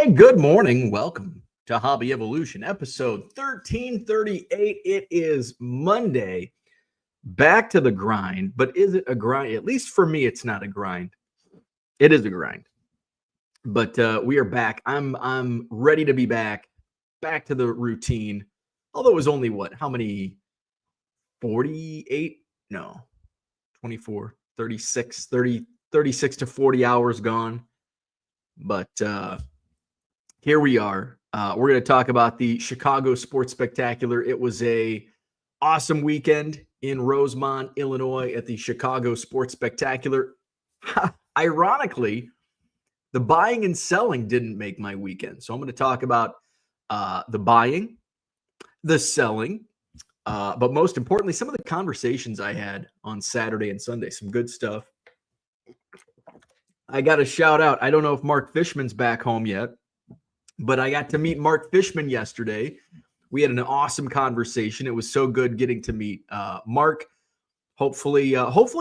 And good morning. Welcome to Hobby Evolution, episode 1338. It is Monday. Back to the grind. But is it a grind? At least for me, it's not a grind. It is a grind. But we are back. I'm ready to be back to the routine. Although it was only how many? 48? No. 24, 36, 30, 36 to 40 hours gone. But here we are. We're going to talk about the Chicago Sports Spectacular. It was a awesome weekend in Rosemont, Illinois at the Chicago Sports Spectacular. Ironically, the buying and selling didn't make my weekend. So I'm going to talk about the buying, the selling, but most importantly, some of the conversations I had on Saturday and Sunday. Some good stuff. I got a shout out. I don't know if Mark Fishman's back home yet, but I got to meet Mark Fishman yesterday. We had an awesome conversation. It was so good getting to meet Mark. Hopefully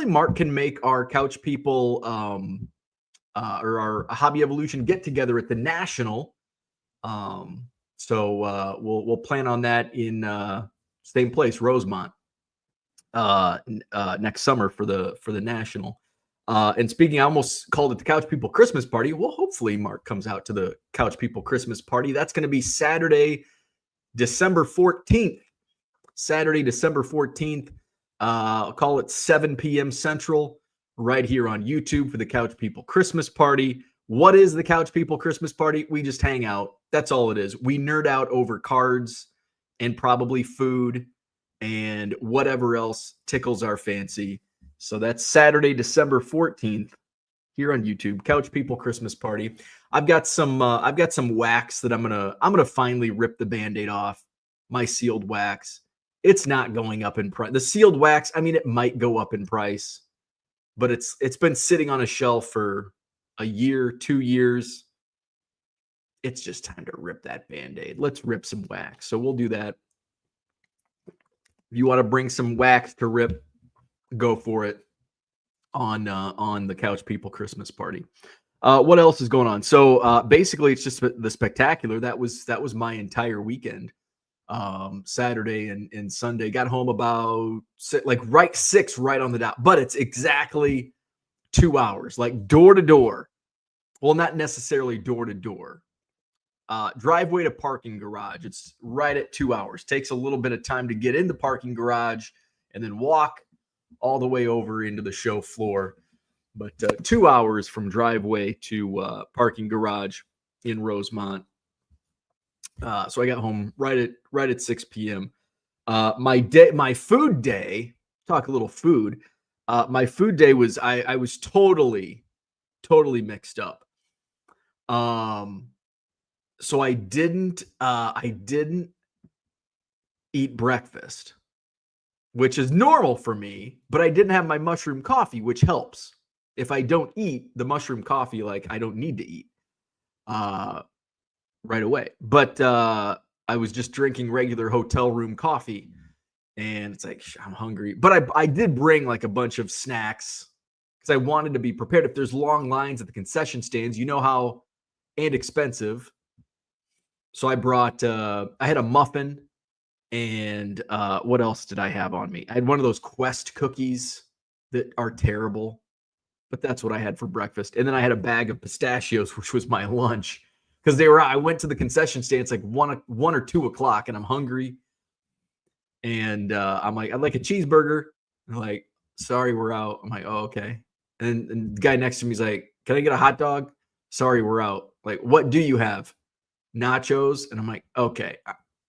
Mark can make our Couch People or our Hobby Evolution get together at the National. So we'll plan on that in same place, Rosemont, next summer for the National. And speaking, I almost called it the Couch People Christmas Party. Well, hopefully Mark comes out to the Couch People Christmas Party. That's going to be Saturday, December 14th. Saturday, December 14th. I'll call it 7 p.m. Central right here on YouTube for the Couch People Christmas Party. What is the Couch People Christmas Party? We just hang out. That's all it is. We nerd out over cards and probably food and whatever else tickles our fancy. So that's Saturday, December 14th here on YouTube, Couch People Christmas Party. I've got some wax that I'm gonna finally rip the Band-Aid off, my sealed wax. It's not going up in price. The sealed wax, I mean, it might go up in price, but it's been sitting on a shelf for a year, 2 years. It's just time to rip that Band-Aid. Let's rip some wax. So we'll do that. If you want to bring some wax to rip, go for it on the Couch People Christmas Party. What else is going on? So basically, it's just the spectacular. That was my entire weekend. Saturday and Sunday. Got home about 6 right on the dot. But it's exactly 2 hours, like door to door. Well, not necessarily door to door. Driveway to parking garage. It's right at 2 hours. Takes a little bit of time to get in the parking garage and then walk all the way over into the show floor. But 2 hours from driveway to parking garage in Rosemont. So I got home right at 6 p.m. My food day, talk a little food. My food day was I was totally mixed up. So I didn't eat breakfast, which is normal for me, but I didn't have my mushroom coffee, which helps. If I don't eat the mushroom coffee, I don't need to eat right away. But I was just drinking regular hotel room coffee, and it's like, I'm hungry. But I did bring a bunch of snacks because I wanted to be prepared. If there's long lines at the concession stands, how and expensive. So I brought, I had a muffin. And what else did I have on me? I had one of those Quest cookies that are terrible, but that's what I had for breakfast. And then I had a bag of pistachios, which was my lunch, because I went to the concession stand. It's like 1 or 2 o'clock, and I'm hungry. And I'm like, I'd like a cheeseburger. And they're like, sorry, we're out. I'm like, oh, okay. And the guy next to me is like, can I get a hot dog? Sorry, we're out. Like, what do you have? Nachos? And I'm like, okay,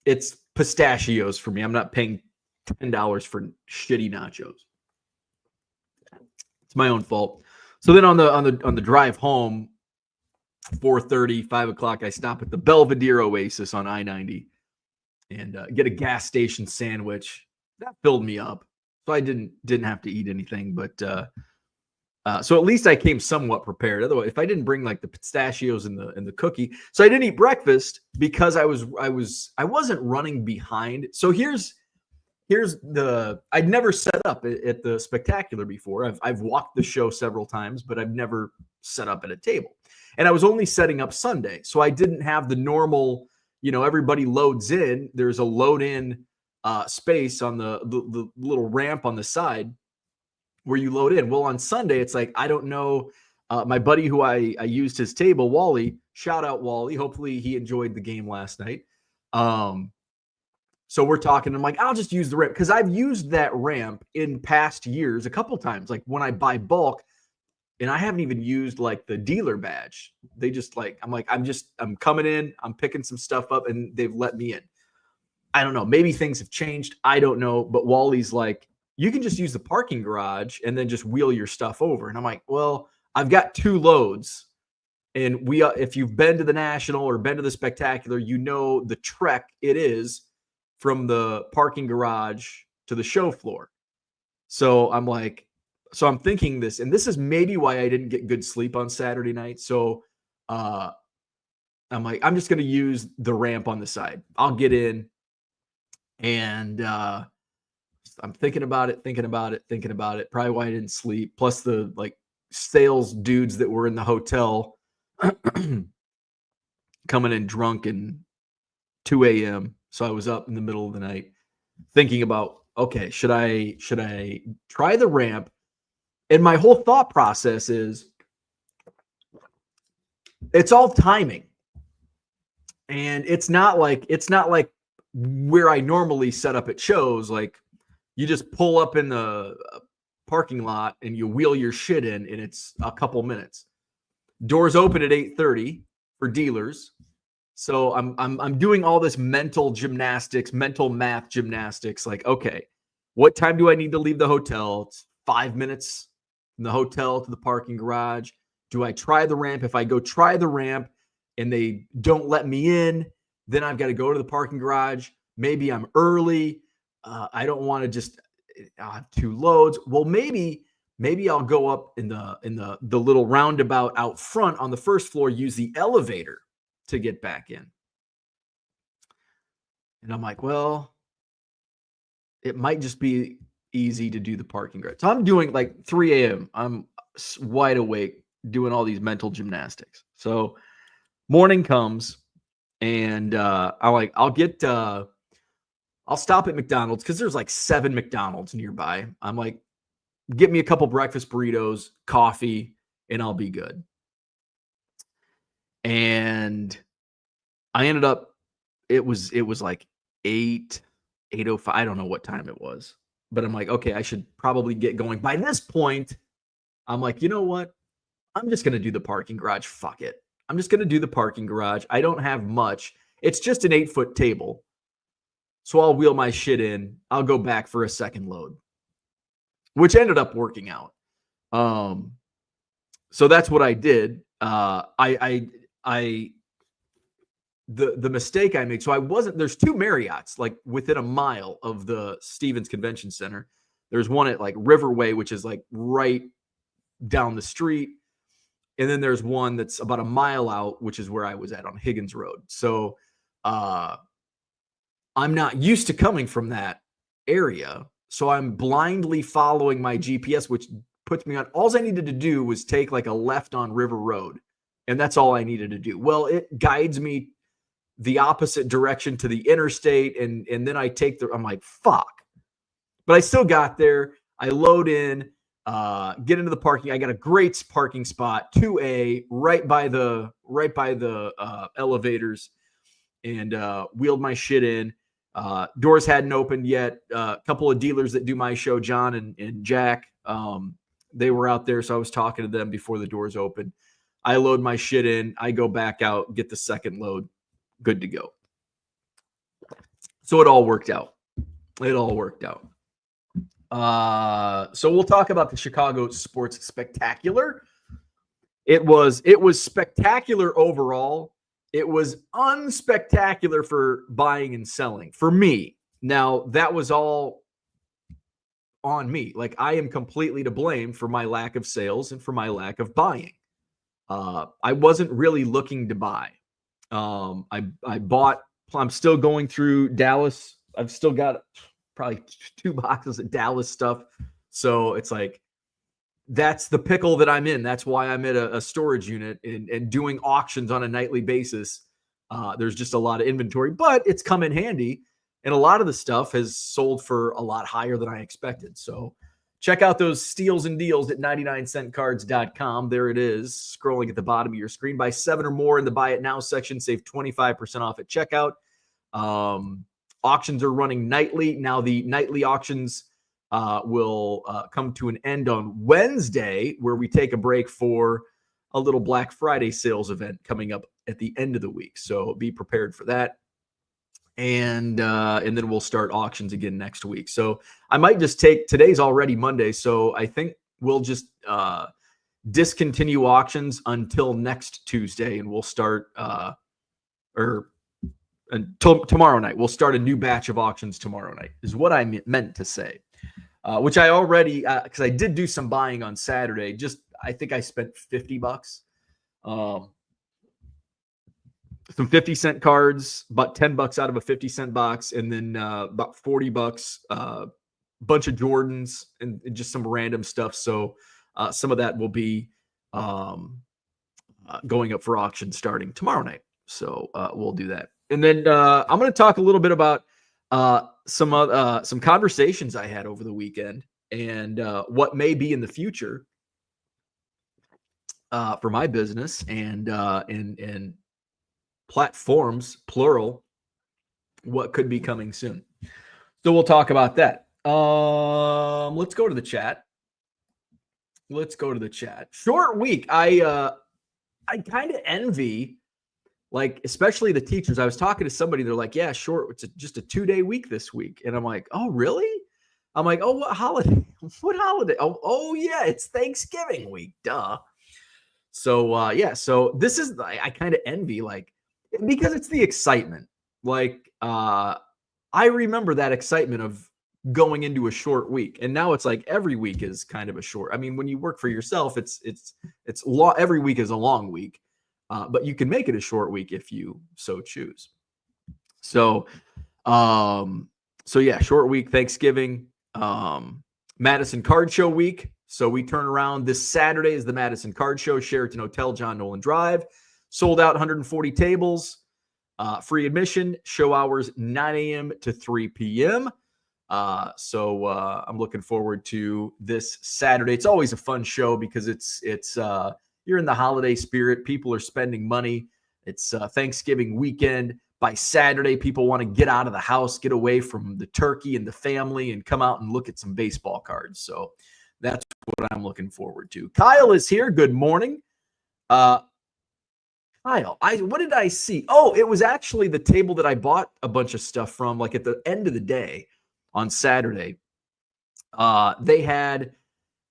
it's pistachios for me. I'm not paying $10 for shitty nachos. It's my own fault. So then on the drive home, 4:30, 5 o'clock, I stop at the Belvedere Oasis on I-90 and get a gas station sandwich. That filled me up, so I didn't have to eat anything. But so at least I came somewhat prepared. Otherwise, if I didn't bring the pistachios and the cookie, so I didn't eat breakfast because I wasn't running behind. So here's I'd never set up at the spectacular before. I've walked the show several times, but I've never set up at a table. And I was only setting up Sunday. So I didn't have the normal, everybody loads in. There's a load in space on the little ramp on the side where you load in. Well, on Sunday, it's like, I don't know. My buddy who I used his table, Wally, shout out Wally. Hopefully he enjoyed the game last night. So we're talking. I'm like, I'll just use the ramp because I've used that ramp in past years a couple times. Like when I buy bulk, and I haven't even used like the dealer badge. They just I'm coming in, I'm picking some stuff up, and they've let me in. I don't know. Maybe things have changed. I don't know. But Wally's like, you can just use the parking garage and then just wheel your stuff over. And I'm like, well, I've got 2 loads. And if you've been to the National or been to the Spectacular, the trek it is from the parking garage to the show floor. So I'm thinking this, and this is maybe why I didn't get good sleep on Saturday night. So I'm like, I'm just going to use the ramp on the side. I'll get in, and I'm thinking about it. Probably why I didn't sleep. Plus the sales dudes that were in the hotel coming in drunk and 2 a.m. So I was up in the middle of the night thinking about, okay, should I try the ramp? And my whole thought process is it's all timing. And it's not like where I normally set up at shows. Like you just pull up in the parking lot and you wheel your shit in, and it's a couple minutes. Doors open at 8:30 for dealers. So I'm doing all this mental math gymnastics. Like, okay, what time do I need to leave the hotel? It's 5 minutes from the hotel to the parking garage. Do I try the ramp? If I go try the ramp and they don't let me in, then I've got to go to the parking garage. Maybe I'm early. I don't want to just have 2 loads. Well, maybe I'll go up in the little roundabout out front on the first floor, use the elevator to get back in. And I'm like, well, it might just be easy to do the parking garage. So I'm doing 3 a.m. I'm wide awake doing all these mental gymnastics. So morning comes, and I'll stop at McDonald's because there's 7 McDonald's nearby. I'm like, get me a couple breakfast burritos, coffee, and I'll be good. And I ended up, it was 8:05. I don't know what time it was, but I'm like, okay, I should probably get going. By this point, I'm like, you know what? I'm just going to do the parking garage. Fuck it. I'm just going to do the parking garage. I don't have much. It's just an 8-foot table. So I'll wheel my shit in. I'll go back for a second load, which ended up working out. So that's what I did. The mistake I made. So there's 2 Marriotts within a mile of the Stevens Convention Center. There's one at Riverway, which is right down the street. And then there's one that's about a mile out, which is where I was at on Higgins Road. So I'm not used to coming from that area. So I'm blindly following my GPS, which puts me on. All I needed to do was take a left on River Road. And that's all I needed to do. Well, it guides me the opposite direction to the interstate. And then I I'm like, fuck. But I still got there. I load in, get into the parking. I got a great parking spot, 2A, right by the elevators, and wheeled my shit in. Doors hadn't opened yet. A couple of dealers that do my show, John and Jack, they were out there. So I was talking to them before the doors opened. I load my shit in. I go back out, get the second load. Good to go. So it all worked out. So we'll talk about the Chicago Sports Spectacular. It was spectacular overall. It was unspectacular for buying and selling for me. Now, that was all on me. I am completely to blame for my lack of sales and for my lack of buying. I wasn't really looking to buy. I bought. I'm still going through Dallas. I've still got probably 2 boxes of Dallas stuff. So it's that's the pickle that I'm in. That's why I'm at a storage unit and doing auctions on a nightly basis. There's just a lot of inventory, but it's come in handy. And a lot of the stuff has sold for a lot higher than I expected. So check out those steals and deals at 99centcards.com. There it is, scrolling at the bottom of your screen. Buy 7 or more in the Buy It Now section. Save 25% off at checkout. Auctions are running nightly. Now the nightly auctions will come to an end on Wednesday, where we take a break for a little Black Friday sales event coming up at the end of the week. So be prepared for that. And then we'll start auctions again next week. So I might just today's already Monday. So I think we'll just discontinue auctions until next Tuesday, and we'll start until tomorrow night. We'll start a new batch of auctions tomorrow night is what I meant to say. Which I already, because I did do some buying on Saturday. I think I spent $50. Some 50-cent cards, about $10 out of a 50-cent box, and then about $40, bunch of Jordans and just some random stuff. So some of that will be going up for auction starting tomorrow night. So we'll do that. And then I'm going to talk a little bit about some conversations I had over the weekend and what may be in the future for my business and platforms, plural, what could be coming soon. So we'll talk about that. Let's go to the chat. Short week. I kind of envy, like, especially the teachers. I was talking to somebody. They're like, yeah, short. It's just a 2-day week this week. And I'm like, oh, really? I'm like, oh, what holiday? What holiday? Oh, yeah, it's Thanksgiving week. Duh. So, yeah. So this is, I kind of envy, like, because it's the excitement. Like, I remember that excitement of going into a short week, and now it's like every week is kind of a short. I mean, when you work for yourself, it's long. Every week is a long week, but you can make it a short week if you so choose. So yeah, short week, Thanksgiving, Madison Card Show week. So we turn around this Saturday is the Madison Card Show, Sheraton Hotel, John Nolan Drive. Sold out 140 tables, free admission, show hours 9 a.m. to 3 p.m. So I'm looking forward to this Saturday. It's always a fun show because it's you're in the holiday spirit. People are spending money. It's Thanksgiving weekend. By Saturday, people want to get out of the house, get away from the turkey and the family, and come out and look at some baseball cards. So that's what I'm looking forward to. Kyle is here. Good morning. Kyle, what did I see? Oh, it was actually the table that I bought a bunch of stuff from, like at the end of the day on Saturday. They had,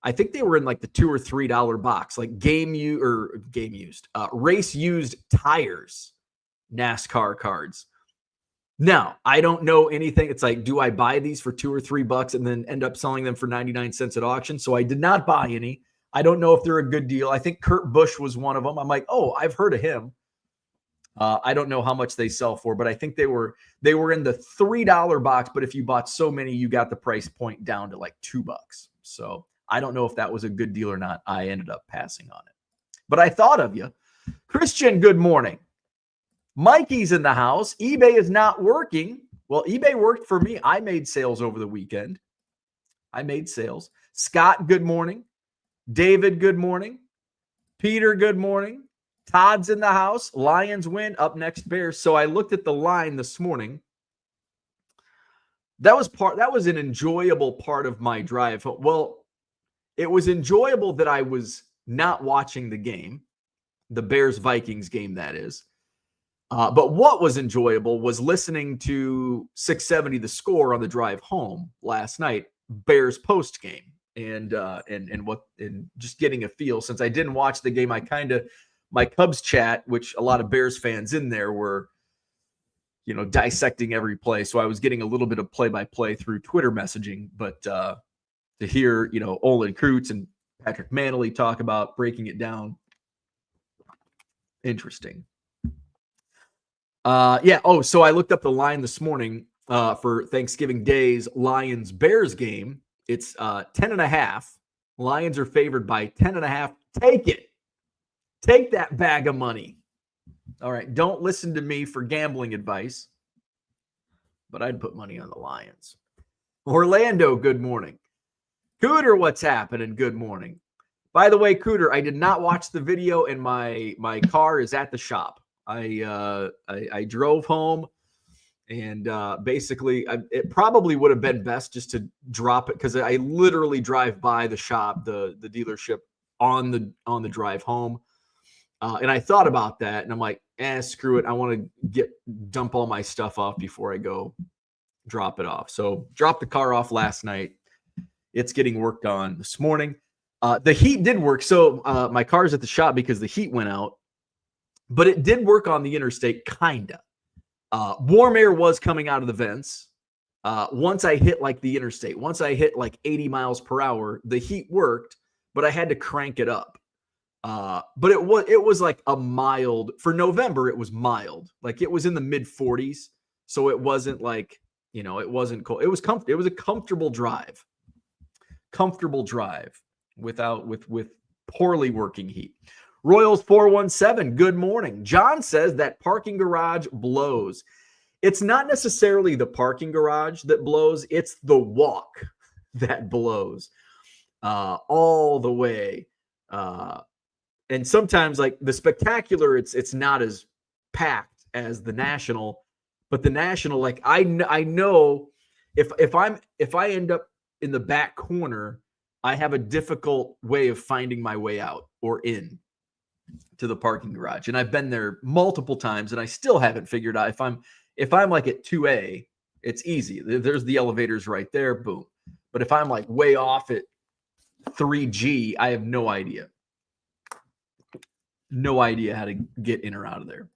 I think they were in like the $2 or $3 box, like race used tires, NASCAR cards. Now, I don't know anything. It's like, do I buy these for $2 or $3 and then end up selling them for 99 cents at auction? So I did not buy any. I don't know if they're a good deal. I think Kurt Busch was one of them. I'm like, oh, I've heard of him. I don't know how much they sell for, but I think they were in the $3 box. But if you bought so many, you got the price point down to like $2. So I don't know if that was a good deal or not. I ended up passing on it. But I thought of you. Christian, good morning. Mikey's in the house. eBay is not working. Well, eBay worked for me. I made sales over the weekend. Scott, good morning. David, good morning. Peter, good morning. Todd's in the house. Lions win. Up next, Bears. So I looked at the line this morning. That was an enjoyable part of my drive. Well, it was enjoyable that I was not watching the game, the Bears-Vikings game, that is. But what was enjoyable was listening to 670 The Score on the drive home last night, Bears post game. And just getting a feel, since I didn't watch the game, my Cubs chat, which a lot of Bears fans in there were, dissecting every play. So I was getting a little bit of play-by-play through Twitter messaging, but to hear, Olin Kreutz and Patrick Manley talk about breaking it down, interesting. So I looked up the line this morning for Thanksgiving Day's Lions-Bears game. It's 10.5. Lions are favored by 10.5. Take it. Take that bag of money. All right. Don't listen to me for gambling advice, but I'd put money on the Lions. Orlando, good morning. Cooter, what's happening? Good morning. By the way, Cooter, I did not watch the video, and my car is at the shop. I drove home, and basically, it probably would have been best just to drop it because I literally drive by the shop, the dealership on the drive home, and I thought about that, and I'm like, screw it. I want to dump all my stuff off before I go drop it off. So dropped the car off last night. It's getting worked on this morning. The heat did work. So my car's at the shop because the heat went out, but it did work on the interstate, kinda. Warm air was coming out of the vents. Once I hit like the interstate, once I hit like 80 miles per hour, the heat worked, but I had to crank it up. But it was like a mild, for November, it was mild. Like it was in the mid 40s. So it wasn't like, it wasn't cold. It was comfortable. It was a comfortable drive. With poorly working heat. Royals 417, good morning. John says that parking garage blows. It's not necessarily the parking garage that blows, it's the walk that blows all the way. And sometimes like the Spectacular, it's not as packed as the National, but the National, like I know if I end up in the back corner, I have a difficult way of finding my way out or in to the parking garage. And I've been there multiple times and I still haven't figured out if I'm like at 2A, it's easy. There's the elevators right there. Boom. But if I'm like way off at 3G, I have no idea. No idea how to get in or out of there.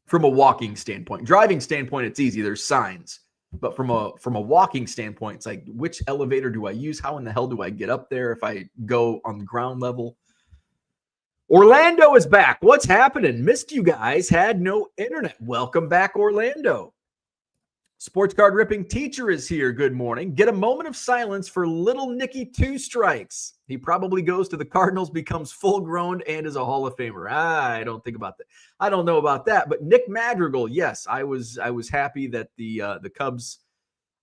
From a walking standpoint, driving standpoint, it's easy. There's signs. But from a walking standpoint, it's like, which elevator do I use? How in the hell do I get up there if I go on the ground level? Orlando is back. What's happening? Missed you guys. Had no internet. Welcome back, Orlando. Sports card ripping teacher is here. Good morning. Get a moment of silence for little Nicky Two Strikes. He probably goes to the Cardinals, becomes full grown, and is a Hall of Famer. I don't think about that. I don't know about that. But Nick Madrigal, yes, I was happy that the Cubs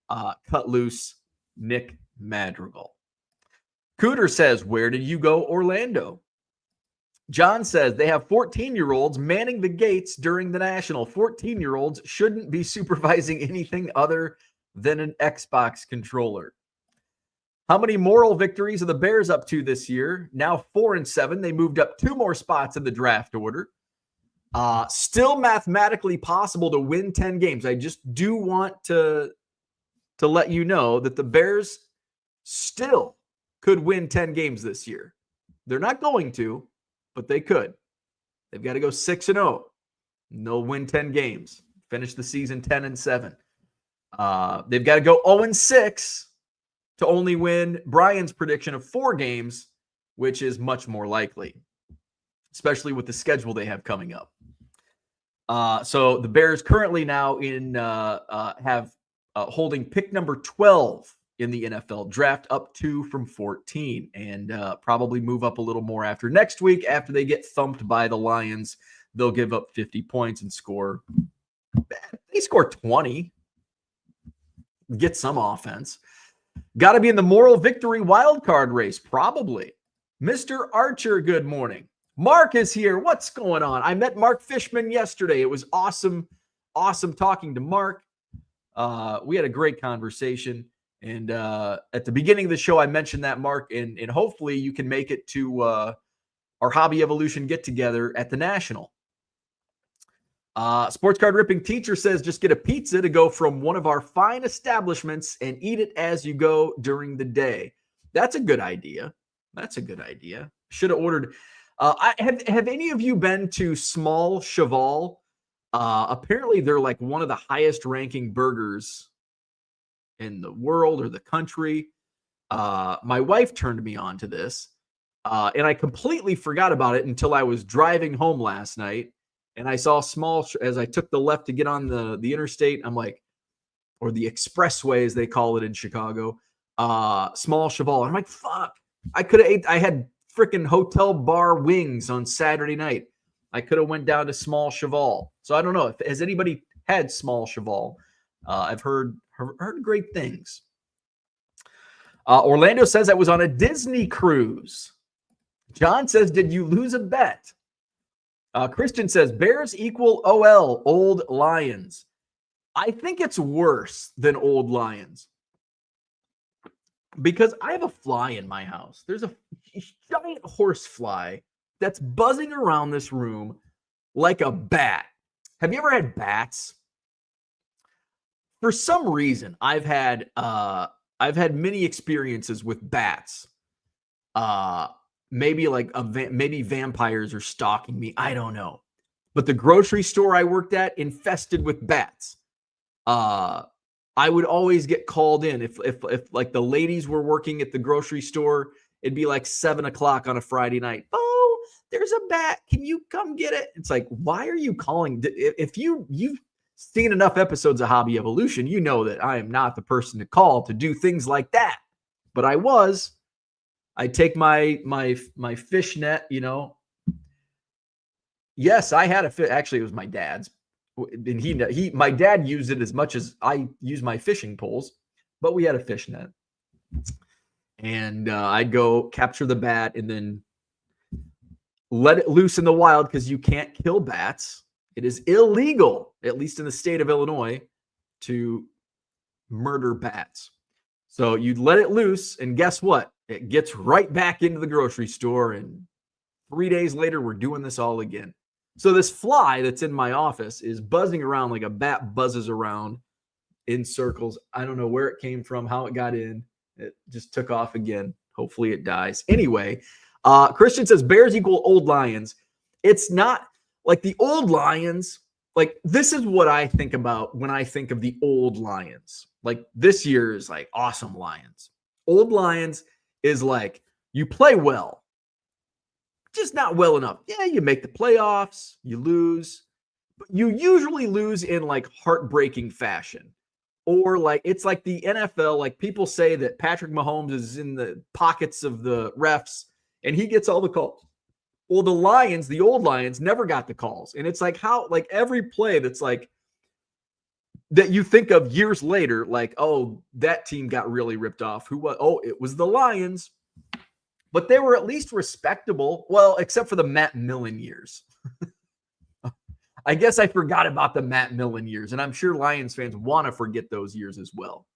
cut loose Nick Madrigal. Cooter says, where did you go, Orlando? John says they have 14-year-olds manning the gates during the National. 14-year-olds shouldn't be supervising anything other than an Xbox controller. How many moral victories are the Bears up to this year? Now 4-7. They moved up 2 more spots in the draft order. Still mathematically possible to win 10 games. I just do want to let you know that the Bears still could win 10 games this year. They're not going to, but they could. They've got to go 6-0. And they'll win 10 games. Finish the season 10-7. They've got to go 0-6 to only win Brian's prediction of 4 games, which is much more likely, especially with the schedule they have coming up. So the Bears currently now have holding pick number 12 in the NFL draft, up 2 from 14, and probably move up a little more after next week. After they get thumped by the Lions, they'll give up 50 points and score. They score 20. Get some offense. Got to be in the moral victory wild card race, probably. Mr. Archer, good morning. Mark is here. What's going on? I met Mark Fishman yesterday. It was awesome talking to Mark. We had a great conversation. And at the beginning of the show, I mentioned that, Mark, and hopefully you can make it to our Hobby Evolution get-together at the National. Sports card ripping teacher says just get a pizza to go from one of our fine establishments and eat it as you go during the day. That's a good idea. Should have ordered. Have any of you been to Small Cheval? Apparently, they're like one of the highest ranking burgers in the world or the country. My wife turned me on to this, and I completely forgot about it until I was driving home last night, and I saw as I took the left to get on the interstate. I'm like, or the expressway as they call it in Chicago, Small Cheval. I'm like, fuck, I had freaking hotel bar wings on Saturday night. I could have went down to Small Cheval. So I don't know. Has anybody had Small Cheval? I've heard great things. Orlando says I was on a Disney cruise. John says, did you lose a bet? Christian says, Bears equal OL, Old Lions. I think it's worse than Old Lions because I have a fly in my house. There's a giant horse fly that's buzzing around this room like a bat. Have you ever had bats? For some reason, I've had many experiences with bats. Maybe maybe vampires are stalking me. I don't know. But the grocery store I worked at infested with bats. I would always get called in if like the ladies were working at the grocery store. It'd be like 7:00 on a Friday night. Oh, there's a bat. Can you come get it? It's like, why are you calling? If you've seen enough episodes of Hobby Evolution, you know that I am not the person to call to do things like that. But I was. I take my fish net, Yes, I had a fish. Actually, it was my dad's. And my dad used it as much as I use my fishing poles, but we had a fish net. And I'd go capture the bat and then let it loose in the wild because you can't kill bats. It is illegal, at least in the state of Illinois, to murder bats. So you'd let it loose, and guess what? It gets right back into the grocery store, and 3 days later, we're doing this all again. So this fly that's in my office is buzzing around like a bat buzzes around in circles. I don't know where it came from, how it got in. It just took off again. Hopefully it dies. Anyway, Christian says Bears equal Old Lions. It's not like the Old Lions. Like, this is what I think about when I think of the Old Lions. Like, this year is like awesome Lions. Old Lions is like, you play well. Just not well enough. Yeah, you make the playoffs, you lose, but you usually lose in like heartbreaking fashion. Or like, it's like the NFL, like people say that Patrick Mahomes is in the pockets of the refs and he gets all the calls. Well, the Lions, the Old Lions, never got the calls. And it's like how, like every play that's like, that you think of years later, like, oh, that team got really ripped off. Who was? Oh, it was the Lions. But they were at least respectable. Well, except for the Matt Millen years. I guess I forgot about the Matt Millen years, and I'm sure Lions fans want to forget those years as well.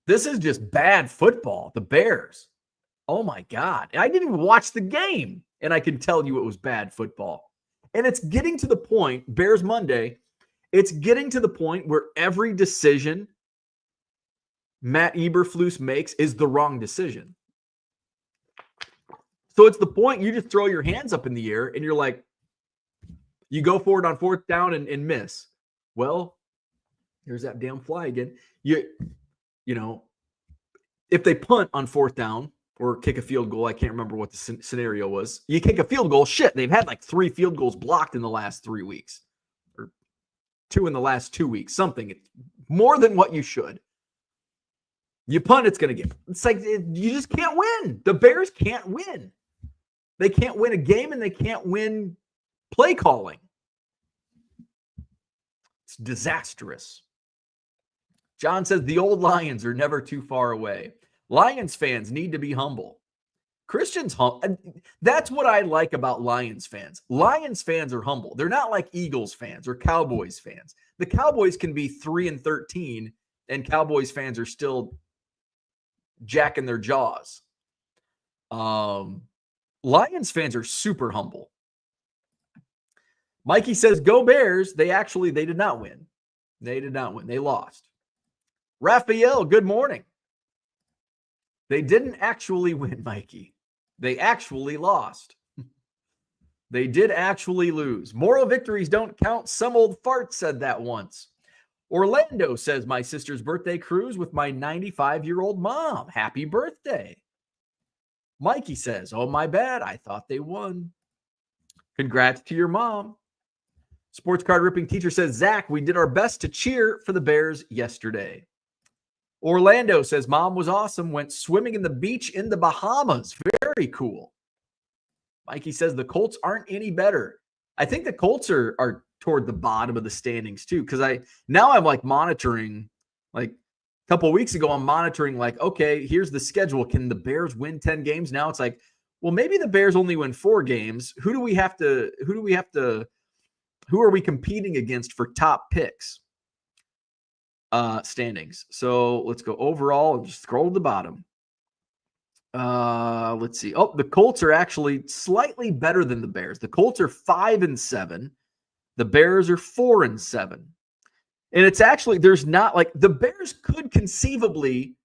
This is just bad football. The Bears. Oh, my God. I didn't even watch the game, and I can tell you it was bad football. And it's getting to the point, Bears Monday, it's getting to the point where every decision Matt Eberflus makes is the wrong decision. So it's the point you just throw your hands up in the air and you're like, you go for it on 4th down and miss. Well, here's that damn fly again. You know, if they punt on 4th down or kick a field goal, I can't remember what the scenario was. You kick a field goal, shit, they've had like 3 field goals blocked in the last 3 weeks or 2 in the last 2 weeks, something. It's more than what you should. You punt, it's going to get. It's like you just can't win. The Bears can't win. They can't win a game and they can't win play calling. It's disastrous. John says the Old Lions are never too far away. Lions fans need to be humble. Christians humble. That's what I like about Lions fans. Lions fans are humble. They're not like Eagles fans or Cowboys fans. The Cowboys can be 3-13 and Cowboys fans are still jacking their jaws. Lions fans are super humble. Mikey says, go Bears. They did not win. They did not win. They lost. Raphael, good morning. They didn't actually win, Mikey. They actually lost. They did actually lose. Moral victories don't count. Some old fart said that once. Orlando says, my sister's birthday cruise with my 95-year-old mom. Happy birthday. Mikey says, oh, my bad. I thought they won. Congrats to your mom. Sports card ripping teacher says, Zach, we did our best to cheer for the Bears yesterday. Orlando says, Mom was awesome. Went swimming in the beach in the Bahamas. Very cool. Mikey says, the Colts aren't any better. I think the Colts are toward the bottom of the standings too. Because I'm like monitoring, like a couple of weeks ago, I'm monitoring like, okay, here's the schedule. Can the Bears win 10 games? Now it's like, well, maybe the Bears only win 4 games. Who are we competing against for top picks? Standings. So let's go overall and just scroll to the bottom. Let's see. Oh, the Colts are actually slightly better than the Bears. The Colts are 5-7. The Bears are 4-7. And it's actually, there's not like the Bears could conceivably,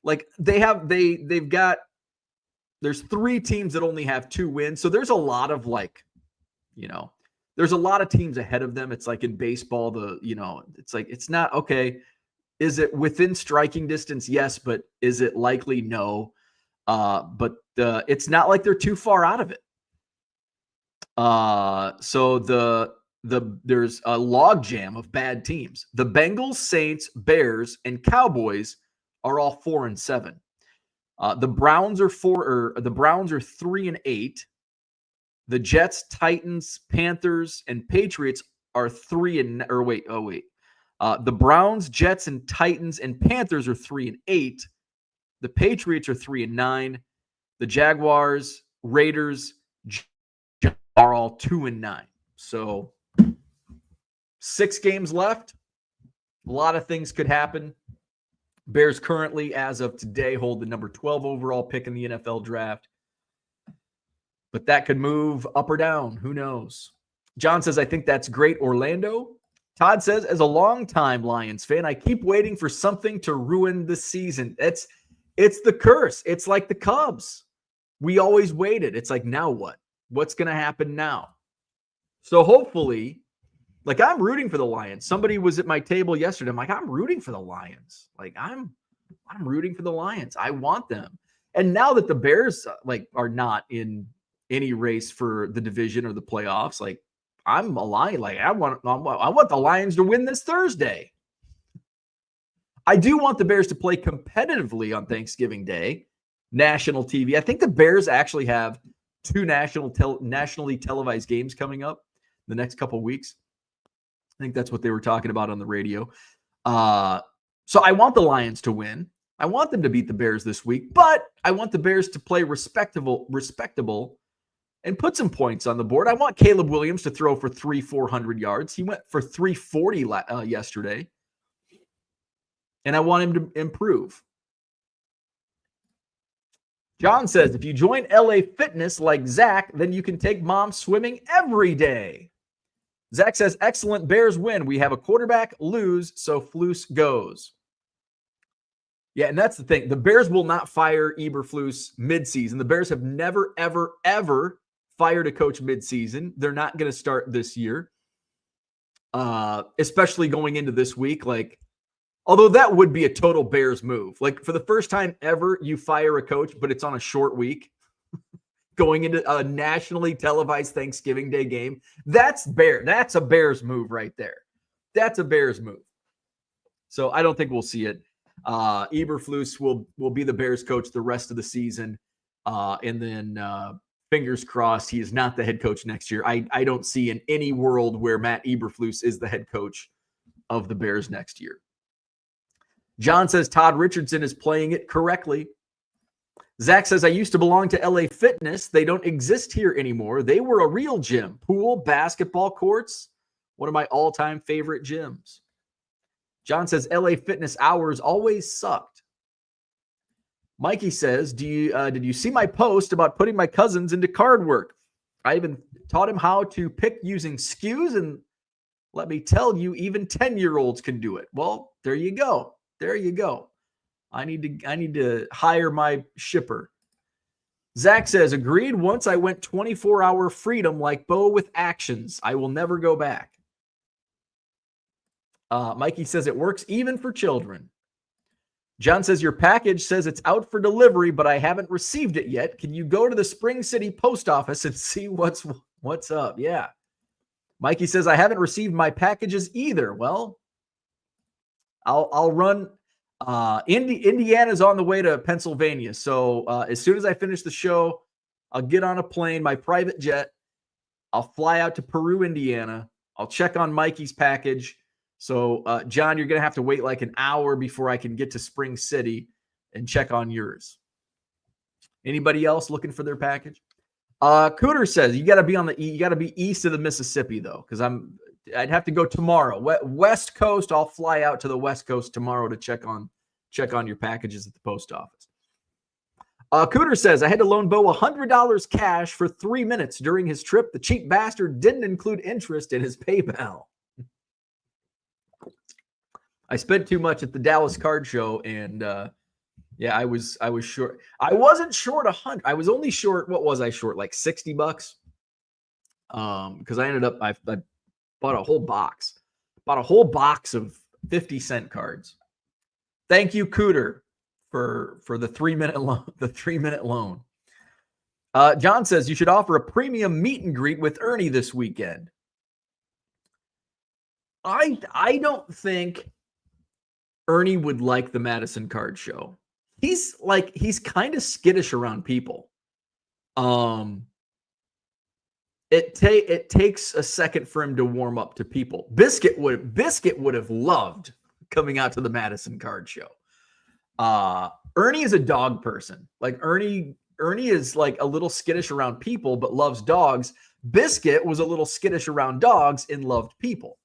like they've got, there's 3 teams that only have 2 wins. So there's a lot of like, there's a lot of teams ahead of them. It's like in baseball, it's like, it's not okay. Is it within striking distance? Yes, but is it likely? No. But it's not like they're too far out of it. So there's a logjam of bad teams. The Bengals, Saints, Bears, and Cowboys are all 4-7. The Browns are 3-8. The Jets, Titans, Panthers, and Patriots are 3 the Browns, Jets, and Titans and Panthers are 3-8. The Patriots are 3-9. The Jaguars, Raiders are all 2-9. So 6 games left. A lot of things could happen. Bears currently, as of today, hold the number 12 overall pick in the NFL draft. But that could move up or down. Who knows? John says, I think that's great, Orlando. Todd says, as a longtime Lions fan, I keep waiting for something to ruin the season. It's the curse. It's like the Cubs. We always waited. It's like, now what? What's going to happen now? So hopefully, like I'm rooting for the Lions. Somebody was at my table yesterday. I'm like, I'm rooting for the Lions. Like I'm rooting for the Lions. I want them. And now that the Bears are not in any race for the division or the playoffs, like I'm a Lion. Like I want the Lions to win this Thursday. I do want the Bears to play competitively on Thanksgiving Day, national TV. I think the Bears actually have 2 nationally televised games coming up the next couple of weeks. I think that's what they were talking about on the radio. So I want the Lions to win. I want them to beat the Bears this week, but I want the Bears to play respectable, and put some points on the board. I want Caleb Williams to throw for 400 yards. He went for 340 yesterday. And I want him to improve. John says, if you join LA Fitness like Zach, then you can take Mom swimming every day. Zach says, excellent, Bears win. We have a quarterback, lose, so Flus goes. Yeah, and that's the thing. The Bears will not fire Eberflus midseason. The Bears have never, ever, ever fired a coach midseason. They're not going to start this year, especially going into this week. Like, although that would be a total Bears move. Like, for the first time ever, you fire a coach, but it's on a short week. Going into a nationally televised Thanksgiving Day game. That's a Bears move right there. That's a Bears move. So I don't think we'll see it. Eberflus will be the Bears coach the rest of the season. And then fingers crossed he is not the head coach next year. I don't see in any world where Matt Eberflus is the head coach of the Bears next year. John says Todd Richardson is playing it correctly. Zach says, I used to belong to LA Fitness. They don't exist here anymore. They were a real gym. Pool, basketball courts. One of my all-time favorite gyms. John says, LA Fitness hours always sucked. Mikey says, did you see my post about putting my cousins into card work? I even taught him how to pick using SKUs, and let me tell you, even 10-year-olds can do it. Well, there you go. There you go. I need to hire my shipper. Zach says, agreed. Once I went 24-hour freedom like Bo with actions. I will never go back. Mikey says it works even for children. John says your package says it's out for delivery, but I haven't received it yet. Can you go to the Spring City post office and see what's up? Yeah. Mikey says I haven't received my packages either. Well, I'll run Indiana's on the way to Pennsylvania. So as soon as I finish the show, I'll get on a plane, my private jet. I'll fly out to Peru, Indiana. I'll check on Mikey's package. So, John, you're going to have to wait like an hour before I can get to Spring City and check on yours. Anybody else looking for their package? Cooter says you got to be east of the Mississippi though, because I'd have to go tomorrow. West Coast, I'll fly out to the West Coast tomorrow to check on your packages at the post office. Cooter says, I had to loan Bo $100 cash for 3 minutes during his trip. The cheap bastard didn't include interest in his PayPal. I spent too much at the Dallas Card Show, and I was short. I wasn't short 100. I was only short. What was I short? Like $60. Because I ended up I bought a whole box. Bought a whole box of 50-cent cards. Thank you, Cooter, for the 3-minute loan. The 3-minute loan. John says you should offer a premium meet and greet with Ernie this weekend. I don't think Ernie would like the Madison Card Show. He's kind of skittish around people. It takes a second for him to warm up to people. Biscuit would have loved coming out to the Madison Card Show. Ernie is a dog person. Like Ernie is like a little skittish around people, but loves dogs. Biscuit was a little skittish around dogs and loved people.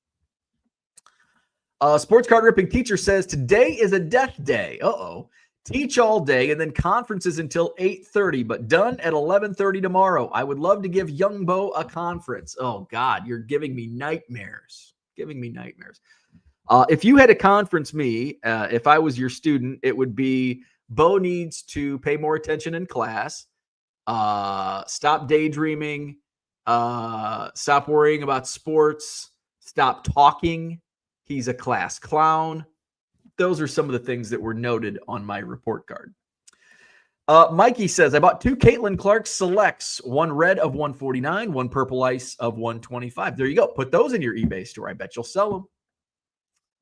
Sports card ripping teacher says today is a death day. Teach all day and then conferences until 8:30, but done at 11:30 tomorrow. I would love to give young Bo a conference. Oh God, you're giving me nightmares. If you had to conference me, if I was your student, it would be Bo needs to pay more attention in class, stop daydreaming, stop worrying about sports, stop talking. He's a class clown. Those are some of the things that were noted on my report card. Mikey says, I bought 2 Caitlin Clark Selects, one red of 149, one purple ice of 125. There you go. Put those in your eBay store. I bet you'll sell them.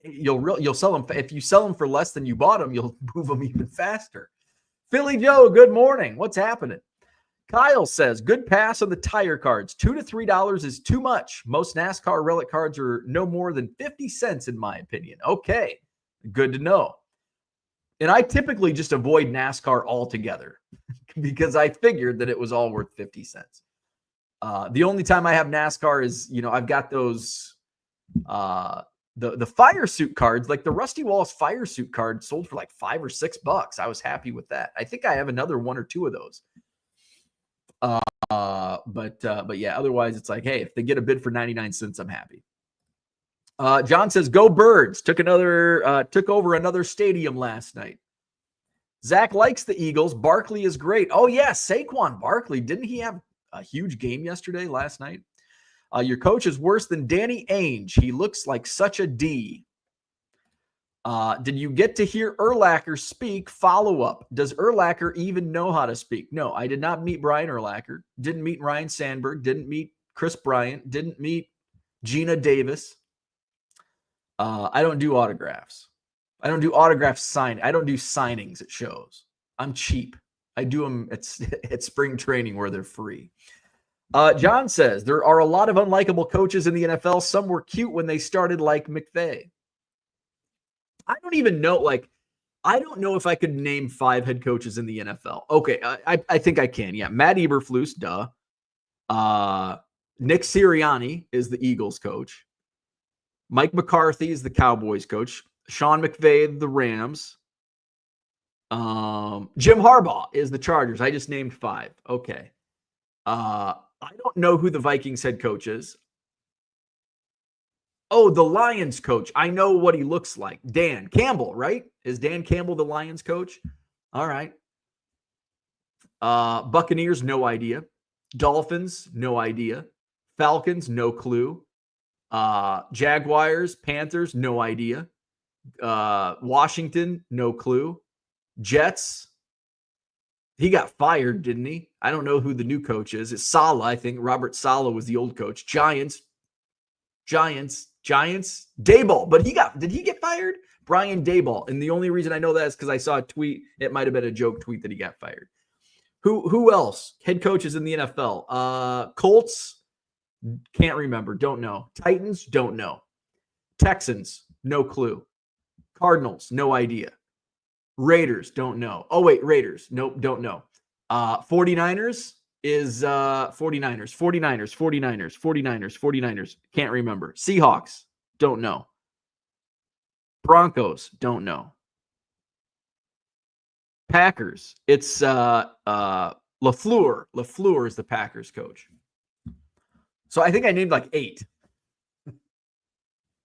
You'll sell them. If you sell them for less than you bought them, you'll move them even faster. Philly Joe, good morning. What's happening? Kyle says, good pass on the tire cards. $2 to $3 is too much. Most NASCAR relic cards are no more than 50 cents in my opinion. Okay, good to know. And I typically just avoid NASCAR altogether because I figured that it was all worth 50 cents. The only time I have NASCAR is, I've got those, the fire suit cards, like the Rusty Wallace fire suit card sold for like $5 or $6. I was happy with that. I think I have another 1 or 2 of those. But yeah, otherwise it's like, hey, if they get a bid for 99 cents, I'm happy. John says, go Birds. Took over another stadium last night. Zach likes the Eagles. Barkley is great. Oh yeah, Saquon Barkley. Didn't he have a huge game last night? Your coach is worse than Danny Ainge. He looks like such a D. Did you get to hear Urlacher speak? Follow-up. Does Urlacher even know how to speak? No, I did not meet Brian Urlacher. Didn't meet Ryan Sandberg. Didn't meet Chris Bryant. Didn't meet Gina Davis. I don't do autographs. I don't do autograph sign. I don't do signings at shows. I'm cheap. I do them at spring training where they're free. John says, there are a lot of unlikable coaches in the NFL. Some were cute when they started, like McVay. I don't even know, I don't know if I could name 5 head coaches in the NFL. Okay, I think I can. Yeah, Matt Eberflus, duh. Nick Sirianni is the Eagles coach. Mike McCarthy is the Cowboys coach. Sean McVay, the Rams. Jim Harbaugh is the Chargers. I just named 5. Okay. I don't know who the Vikings head coach is. Oh, the Lions coach. I know what he looks like. Dan Campbell, right? Is Dan Campbell the Lions coach? All right. Buccaneers, no idea. Dolphins, no idea. Falcons, no clue. Jaguars, Panthers, no idea. Washington, no clue. Jets, he got fired, didn't he? I don't know who the new coach is. It's Saleh, I think. Robert Saleh was the old coach. Giants, Daboll, but did he get fired? Brian Daboll. And the only reason I know that is because I saw a tweet. It might have been a joke tweet that he got fired. Who else? Head coaches in the NFL. Colts, can't remember. Don't know. Titans, don't know. Texans, no clue. Cardinals, no idea. Raiders, don't know. Oh, wait, Raiders. Nope, don't know. 49ers is 49ers. Can't remember. Seahawks, don't know. Broncos, don't know. Packers, it's LaFleur. LaFleur is the Packers coach. So I think I named like 8.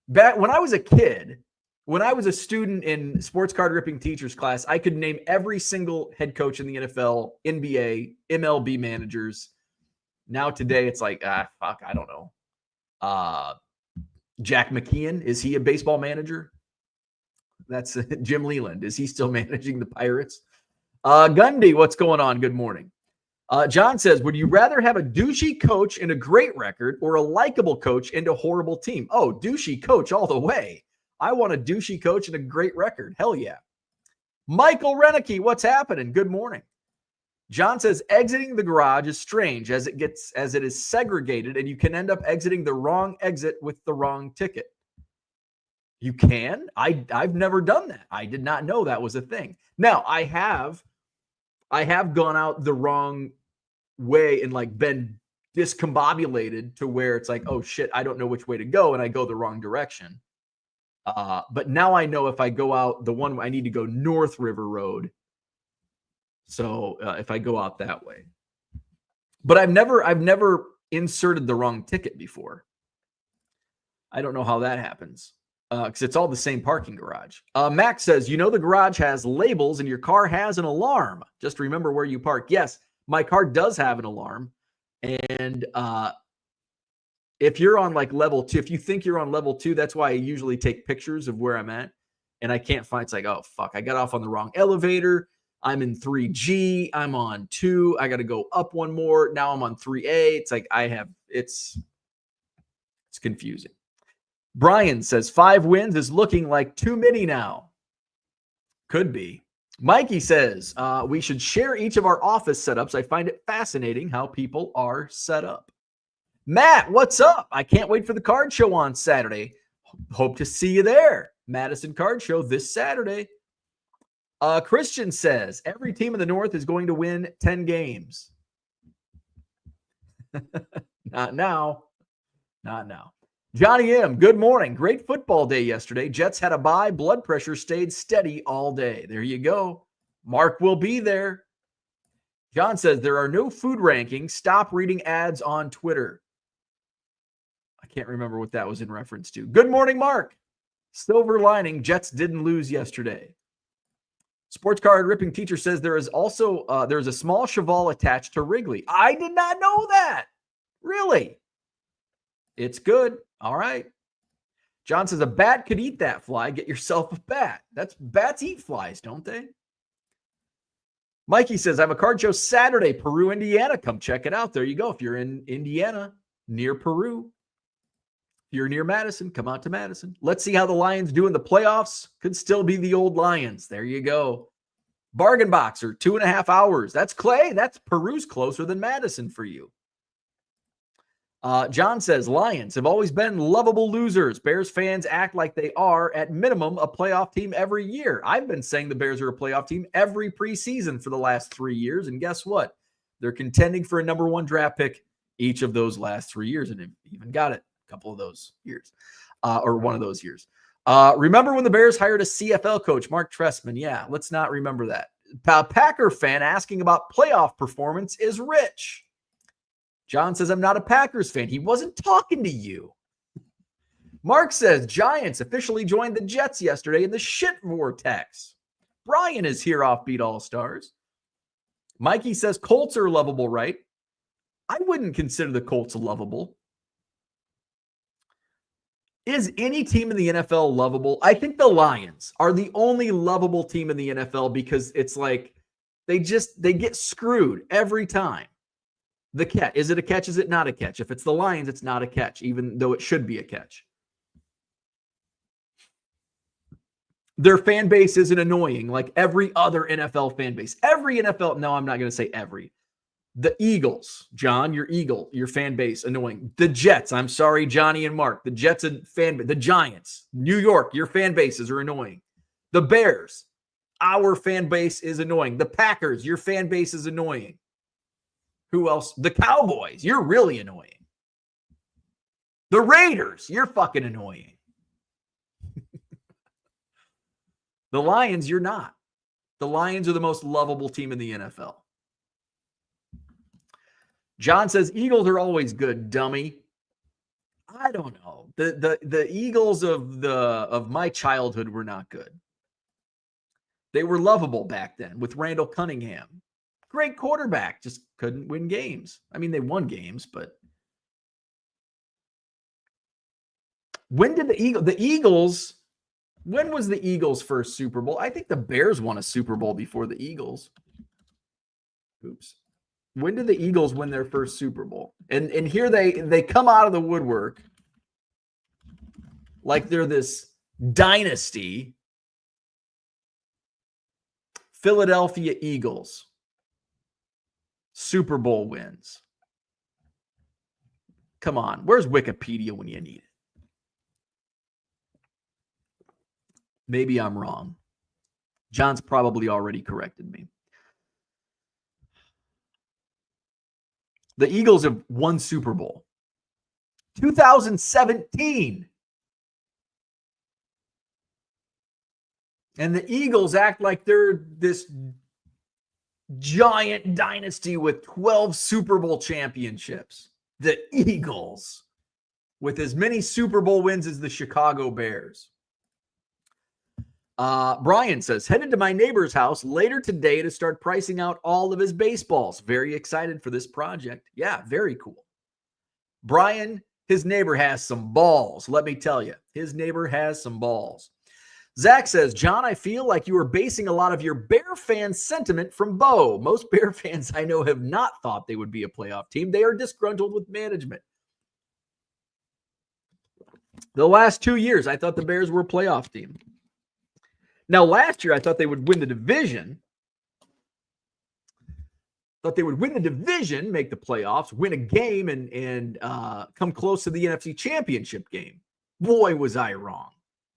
Back when I was a kid, when I was a student in sports card ripping teachers class, I could name every single head coach in the NFL, NBA, MLB managers. Now today it's like, fuck, I don't know. Jack McKeon, is he a baseball manager? That's Jim Leland. Is he still managing the Pirates? Gundy, what's going on? Good morning. John says, would you rather have a douchey coach and a great record or a likable coach and a horrible team? Oh, douchey coach all the way. I want a douchey coach and a great record. Hell yeah. Michael Renicky, what's happening? Good morning. John says, exiting the garage is strange as it is segregated and you can end up exiting the wrong exit with the wrong ticket. You can? I've never done that. I did not know that was a thing. Now, I have gone out the wrong way and like been discombobulated to where it's like, oh shit, I don't know which way to go and I go the wrong direction. But now I know if I go out the one, I need to go North River Road. So if I go out that way, but I've never inserted the wrong ticket before. I don't know how that happens because it's all the same parking garage. Max says, the garage has labels and your car has an alarm. Just remember where you park. Yes, my car does have an alarm. And if you're on like level 2, if you think you're on level 2, that's why I usually take pictures of where I'm at. And I can't find, it's like, oh, fuck, I got off on the wrong elevator. I'm in 3G. I'm on 2. I got to go up one more. Now I'm on 3A. It's like it's confusing. Brian says 5 wins is looking like too many now. Could be. Mikey says we should share each of our office setups. I find it fascinating how people are set up. Matt, what's up? I can't wait for the card show on Saturday. Hope to see you there. Madison Card Show this Saturday. Christian says every team in the North is going to win 10 games. Not now. Not now. Johnny M., good morning. Great football day yesterday. Jets had a bye. Blood pressure stayed steady all day. There you go. Mark will be there. John says there are no food rankings. Stop reading ads on Twitter. I can't remember what that was in reference to. Good morning, Mark. Silver lining, Jets didn't lose yesterday. Sports card ripping teacher says there is also there's a small cheval attached to Wrigley. I did not know that. Really? It's good. All right. John says a bat could eat that fly. Get yourself a bat. Bats eat flies, don't they? Mikey says I have a card show Saturday, Peru, Indiana. Come check it out. There you go. If you're in Indiana, near Peru. If you're near Madison, come out to Madison. Let's see how the Lions do in the playoffs. Could still be the old Lions. There you go. Bargain Boxer, 2.5 hours. That's Clay. That's Peru's closer than Madison for you. John says Lions have always been lovable losers. Bears fans act like they are, at minimum, a playoff team every year. I've been saying the Bears are a playoff team every preseason for the last 3 years. And guess what? They're contending for a number 1 draft pick each of those last 3 years. And even got it. Couple of those years, or one of those years. Remember when the Bears hired a CFL coach, Mark Trestman? Yeah, let's not remember that. Packer fan asking about playoff performance is Rich. John says, I'm not a Packers fan. He wasn't talking to you. Mark says, Giants officially joined the Jets yesterday in the shit vortex. Brian is here off Beat All Stars. Mikey says, Colts are lovable, right? I wouldn't consider the Colts lovable. Is any team in the NFL lovable? I think the Lions are the only lovable team in the NFL because it's like they get screwed every time. The catch. Is it a catch? Is it not a catch? If it's the Lions, it's not a catch, even though it should be a catch. Their fan base isn't annoying like every other NFL fan base. Every NFL, no, I'm not going to say every. The Eagles, John, your fan base, annoying. The Jets, I'm sorry, Johnny and Mark. The Jets, the Giants, New York, your fan bases are annoying. The Bears, our fan base is annoying. The Packers, your fan base is annoying. Who else? The Cowboys, you're really annoying. The Raiders, you're fucking annoying. The Lions, you're not. The Lions are the most lovable team in the NFL. John says, Eagles are always good, dummy. I don't know. The Eagles of my childhood were not good. They were lovable back then with Randall Cunningham. Great quarterback, just couldn't win games. I mean, they won games, but when did the Eagles, when was the Eagles' first Super Bowl? I think the Bears won a Super Bowl before the Eagles. Oops. When did the Eagles win their first Super Bowl? And here they come out of the woodwork like they're this dynasty. Philadelphia Eagles. Super Bowl wins. Come on. Where's Wikipedia when you need it? Maybe I'm wrong. John's probably already corrected me. The Eagles have won Super Bowl. 2017. And the Eagles act like they're this giant dynasty with 12 Super Bowl championships. The Eagles, with as many Super Bowl wins as the Chicago Bears. Brian says, headed to my neighbor's house later today to start pricing out all of his baseballs. Very excited for this project. Yeah, very cool. Brian, his neighbor has some balls. Let me tell you, his neighbor has some balls. Zach says, John, I feel like you are basing a lot of your Bear fan sentiment from Bo. Most Bear fans I know have not thought they would be a playoff team. They are disgruntled with management. The last 2 years, I thought the Bears were a playoff team. Now, last year, I thought they would win the division. Make the playoffs, win a game, and come close to the NFC Championship game. Boy, was I wrong.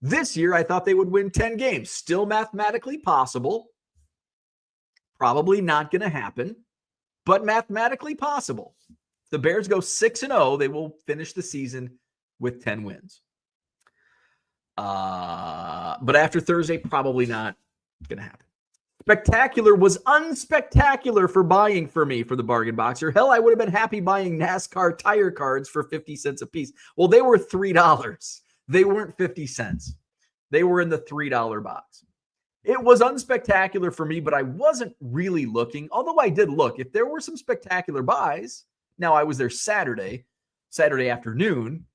This year, I thought they would win 10 games. Still mathematically possible. Probably not going to happen, but mathematically possible. If the Bears go 6-0, they will finish the season with 10 wins. But after Thursday, probably not going to happen. Spectacular was unspectacular for buying for me for the bargain boxer. Hell, I would have been happy buying NASCAR tire cards for 50 cents a piece. Well, they were $3. They weren't 50 cents. They were in the $3 box. It was unspectacular for me, but I wasn't really looking, although I did look. If there were some spectacular buys, now I was there Saturday afternoon,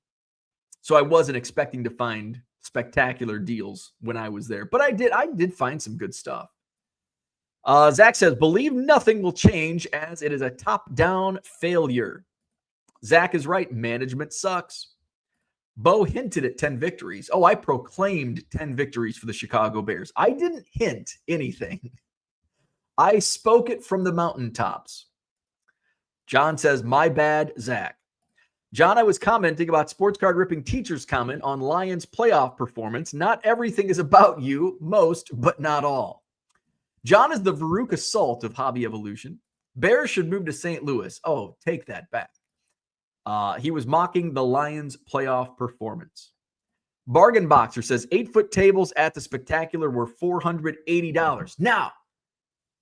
so I wasn't expecting to find spectacular deals when I was there, but I did find some good stuff. Zach says, believe nothing will change as it is a top-down failure. Zach is right. Management sucks. Bo hinted at 10 victories. Oh, I proclaimed 10 victories for the Chicago Bears. I didn't hint anything. I spoke it from the mountaintops. John says, my bad, Zach. John, I was commenting about sports card ripping teacher's comment on Lions playoff performance. Not everything is about you. Most, but not all. John is the Veruca Salt of hobby evolution. Bears should move to St. Louis. Oh, take that back. He was mocking the Lions playoff performance. Bargain Boxer says 8-foot tables at the Spectacular were $480. Now,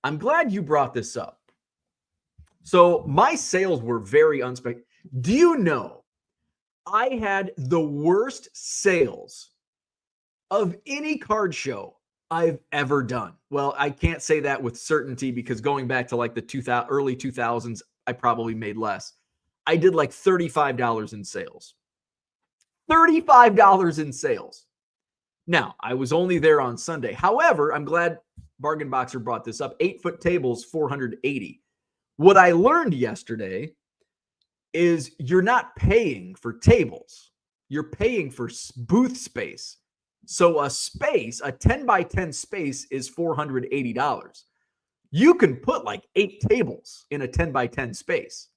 I'm glad you brought this up. So my sales were very unspectacular. Do you know I had the worst sales of any card show I've ever done? Well, I can't say that with certainty because going back to like the early 2000s, I probably made less. I did like $35 in sales. $35 in sales. Now, I was only there on Sunday. However, I'm glad Bargain Boxer brought this up. 8-foot tables, 480. What I learned yesterday is you're not paying for tables. You're paying for booth space. So a 10 by 10 space is $480. You can put like 8 tables in a 10 by 10 space,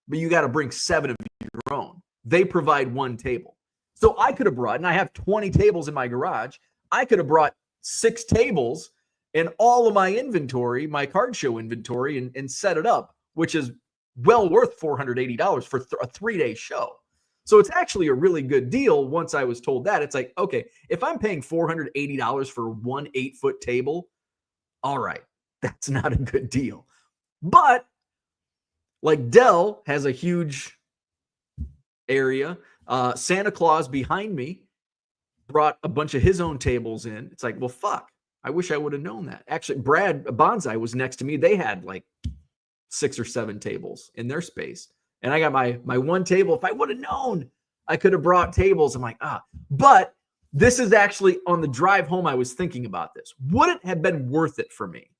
but you got to bring 7 of your own. They provide 1 table. So I could have brought, and I have 20 tables in my garage, I could have brought 6 tables and all of my inventory, my card show inventory, and set it up, which is well worth $480 for a 3-day show. So it's actually a really good deal. Once I was told that, it's like, okay, if I'm paying $480 for one 8-foot table, all right, that's not a good deal. But like Dell has a huge area. Santa Claus behind me brought a bunch of his own tables in. It's like, well, fuck. I wish I would have known that. Actually, Brad Bonsai was next to me. They had like 6 or 7 tables in their space. And I got my one table. If I would have known, I could have brought tables. I'm like, But this is actually on the drive home. I was thinking about this. Would it have been worth it for me?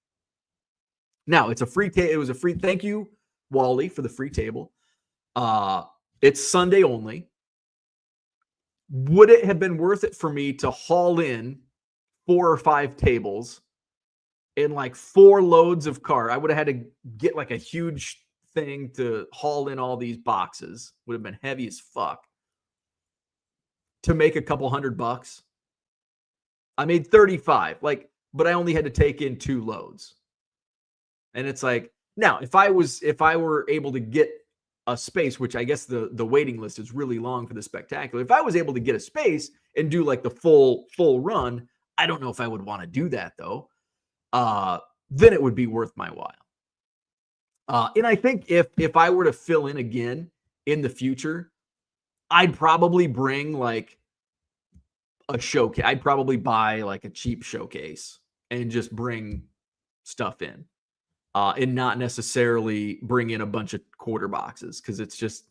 Now, it's a free table. It was a free. Thank you, Wally, for the free table. It's Sunday only. Would it have been worth it for me to haul in 4 or 5 tables and like 4 loads of card? I would have had to get like a huge thing to haul in all these boxes. Would have been heavy as fuck to make a couple $100. I made 35, but I only had to take in 2 loads. And it's like, now if I were able to get a space, which I guess the waiting list is really long for the spectacular. If I was able to get a space and do like the full run, I don't know if I would want to do that though. Then it would be worth my while. And I think if I were to fill in again in the future, I'd probably bring like a showcase. I'd probably buy like a cheap showcase and just bring stuff in. And not necessarily bring in a bunch of quarter boxes, because it's just,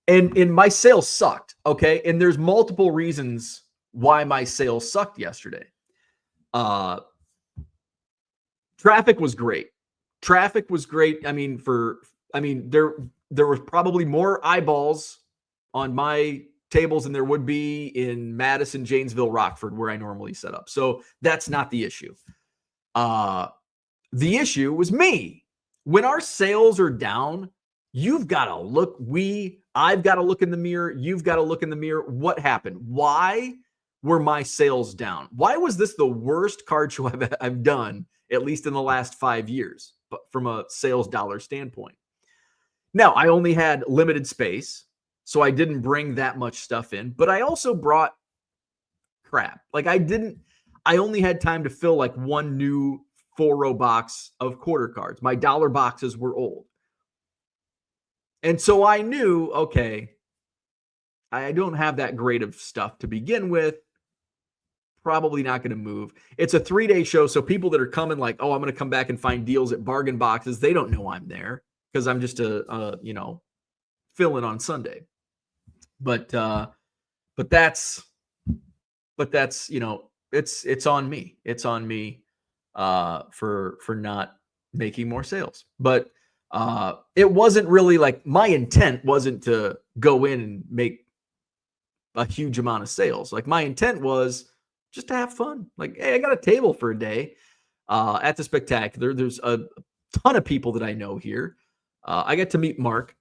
and my sales sucked. Okay. And there's multiple reasons why my sales sucked yesterday. Traffic was great. I mean, there was probably more eyeballs on my tables than there would be in Madison, Janesville, Rockford, where I normally set up. So that's not the issue. The issue was me. When our sales are down, you've got to look. I've got to look in the mirror. You've got to look in the mirror. What happened? Why were my sales down? Why was this the worst card show I've done, at least in the last 5 years, but from a sales dollar standpoint? Now, I only had limited space, so I didn't bring that much stuff in, but I also brought crap. Like I only had time to fill like one new 4-row box of quarter cards. My dollar boxes were old. And so I knew, okay, I don't have that great of stuff to begin with. Probably not going to move. It's a 3-day show, so people that are coming like, oh, I'm going to come back and find deals at bargain boxes, they don't know I'm there because I'm just fill in on Sunday. But that's it's on me. It's on me for not making more sales. But it wasn't really like, my intent wasn't to go in and make a huge amount of sales. Like, my intent was just to have fun. Like, hey, I got a table for a day at the spectacular. There's a ton of people that I know here. I got to meet Mark.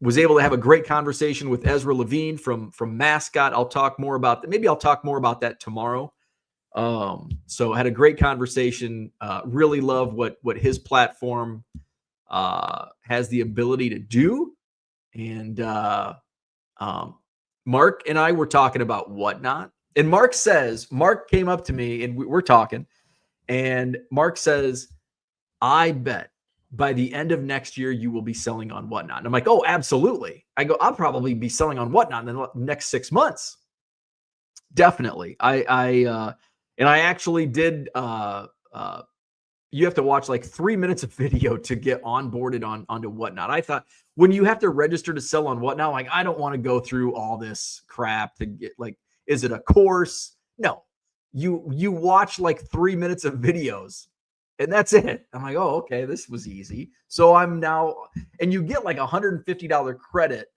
Was able to have a great conversation with Ezra Levine from Mascot. I'll talk more about that. Maybe I'll talk more about that tomorrow. So I had a great conversation. Really love what his platform has the ability to do. And Mark and I were talking about Whatnot. And Mark came up to me and we're talking. And Mark says, I bet by the end of next year, you will be selling on Whatnot. And I'm like, oh, absolutely. I go, I'll probably be selling on Whatnot in the next 6 months. Definitely. I actually did, you have to watch like 3 minutes of video to get onboarded onto Whatnot. I thought when you have to register to sell on Whatnot, like, I don't want to go through all this crap to get, like, is it a course? No, you watch like 3 minutes of videos and that's it. I'm like, oh, okay, this was easy. So I'm now, and you get like $150 credit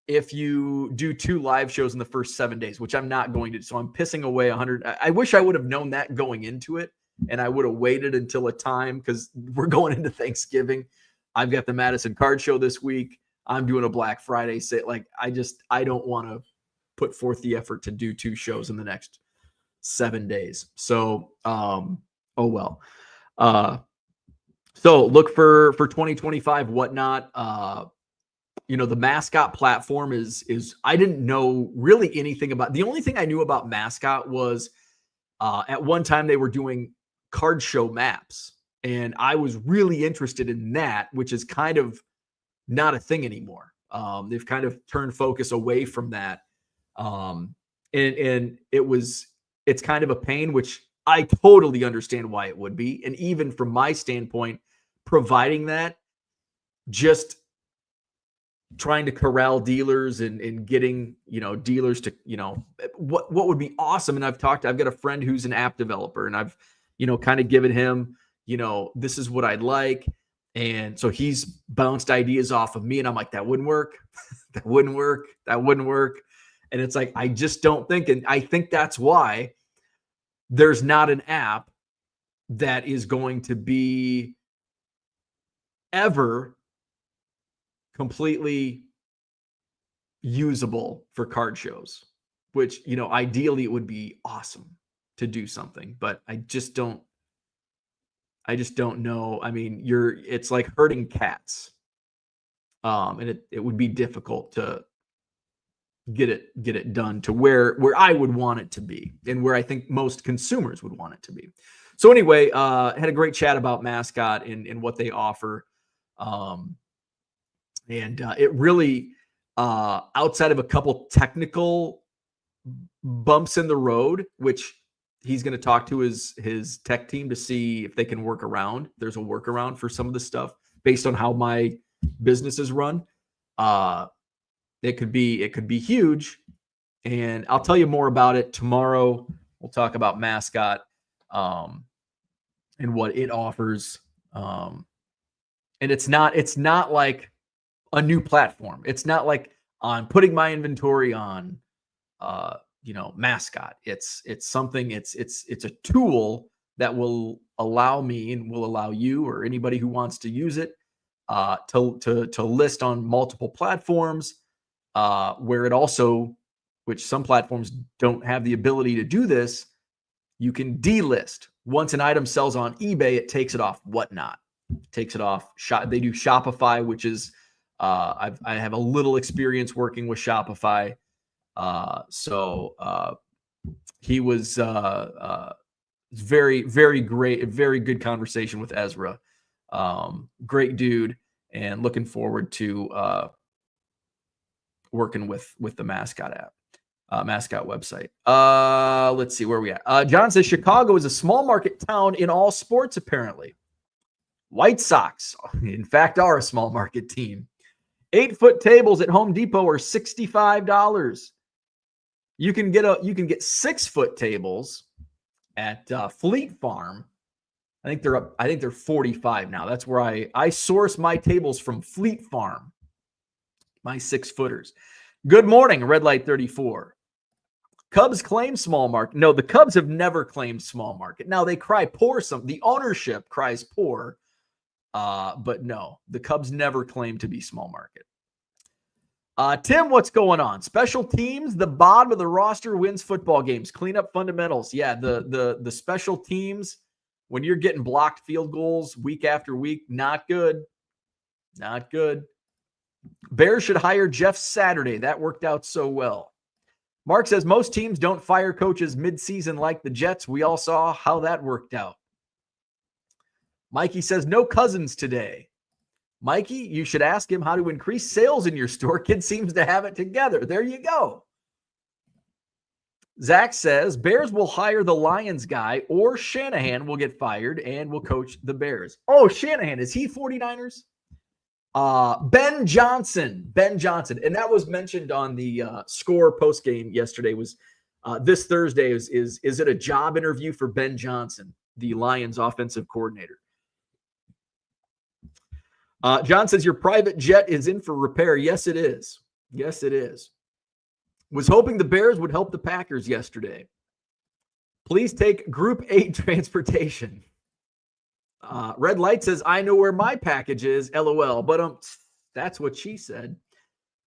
if you do 2 live shows in the first 7 days, which I'm not going to. So I'm pissing away 100. I wish I would have known that going into it, and I would have waited until a time, because we're going into Thanksgiving. I've got the Madison Card Show this week. I'm doing a Black Friday sale. Like, I don't want to put forth the effort to do 2 shows in the next 7 days. So, oh well. So look for 2025 whatnot. The Mascot platform is I didn't know really anything about. The only thing I knew about Mascot was at one time they were doing card show maps, and I was really interested in that, which is kind of not a thing anymore. They've kind of turned focus away from that. And it's kind of a pain, which I totally understand why it would be. And even from my standpoint, providing that, just trying to corral dealers and getting, dealers to, what would be awesome. And I've got a friend who's an app developer, and I've, kind of given him, this is what I'd like. And so he's bounced ideas off of me, and I'm like, that wouldn't work. That wouldn't work. That wouldn't work. And it's like, I just don't think, and I think that's why there's not an app that is going to be ever completely usable for card shows, which, ideally it would be awesome to do something, but I just don't know. I mean, it's like herding cats. And it would be difficult to get it done to where I would want it to be, and where I think most consumers would want it to be. So anyway, had a great chat about Mascot and what they offer. And it really, outside of a couple technical bumps in the road, which he's going to talk to his tech team to see if they can work around. There's a workaround for some of the stuff based on how my business is run. It could be huge, and I'll tell you more about it tomorrow. We'll talk about Mascot, and what it offers. And it's not like a new platform. It's not like I'm putting my inventory on, Mascot. It's something. It's a tool that will allow me and will allow you or anybody who wants to use it to list on multiple platforms. Where it also, which some platforms don't have the ability to do this, you can delist. Once an item sells on eBay, it takes it off Whatnot. Takes it off. They do Shopify, which is I have a little experience working with Shopify. So he was very, very great, a very good conversation with Ezra. Great dude, and looking forward to working with the Mascot app, Mascot website. Let's see where we at. John says Chicago is a small market town in all sports, apparently. White Sox, in fact, are a small market team. 8-foot tables at Home Depot are $65. You can get 6-foot tables at Fleet Farm. I think they're 45 now. That's where I source my tables, from Fleet Farm. My 6-footers. Good morning, Red Light 34. Cubs claim small market. No, the Cubs have never claimed small market. Now they cry poor. The ownership cries poor, but no, the Cubs never claim to be small market. Tim, what's going on? Special teams, the bottom of the roster wins football games. Clean up fundamentals. Yeah, the special teams, when you're getting blocked field goals week after week, not good. Not good. Bears should hire Jeff Saturday. That worked out so well. Mark says most teams don't fire coaches mid-season like the Jets. We all saw how that worked out. Mikey says no Cousins today. Mikey, you should ask him how to increase sales in your store. Kid seems to have it together. There you go. Zach says Bears will hire the Lions guy, or Shanahan will get fired and will coach the Bears. Oh, Shanahan, is he 49ers? Ben Johnson. And that was mentioned on the Score post game yesterday. Was this Thursday is it a job interview for Ben Johnson, the Lions offensive coordinator? John says your private jet is in for repair. Yes, it is. Yes, it is. Was hoping the Bears would help the Packers yesterday. Please take Group 8 transportation. Red Light says, I know where my package is, LOL. But that's what she said.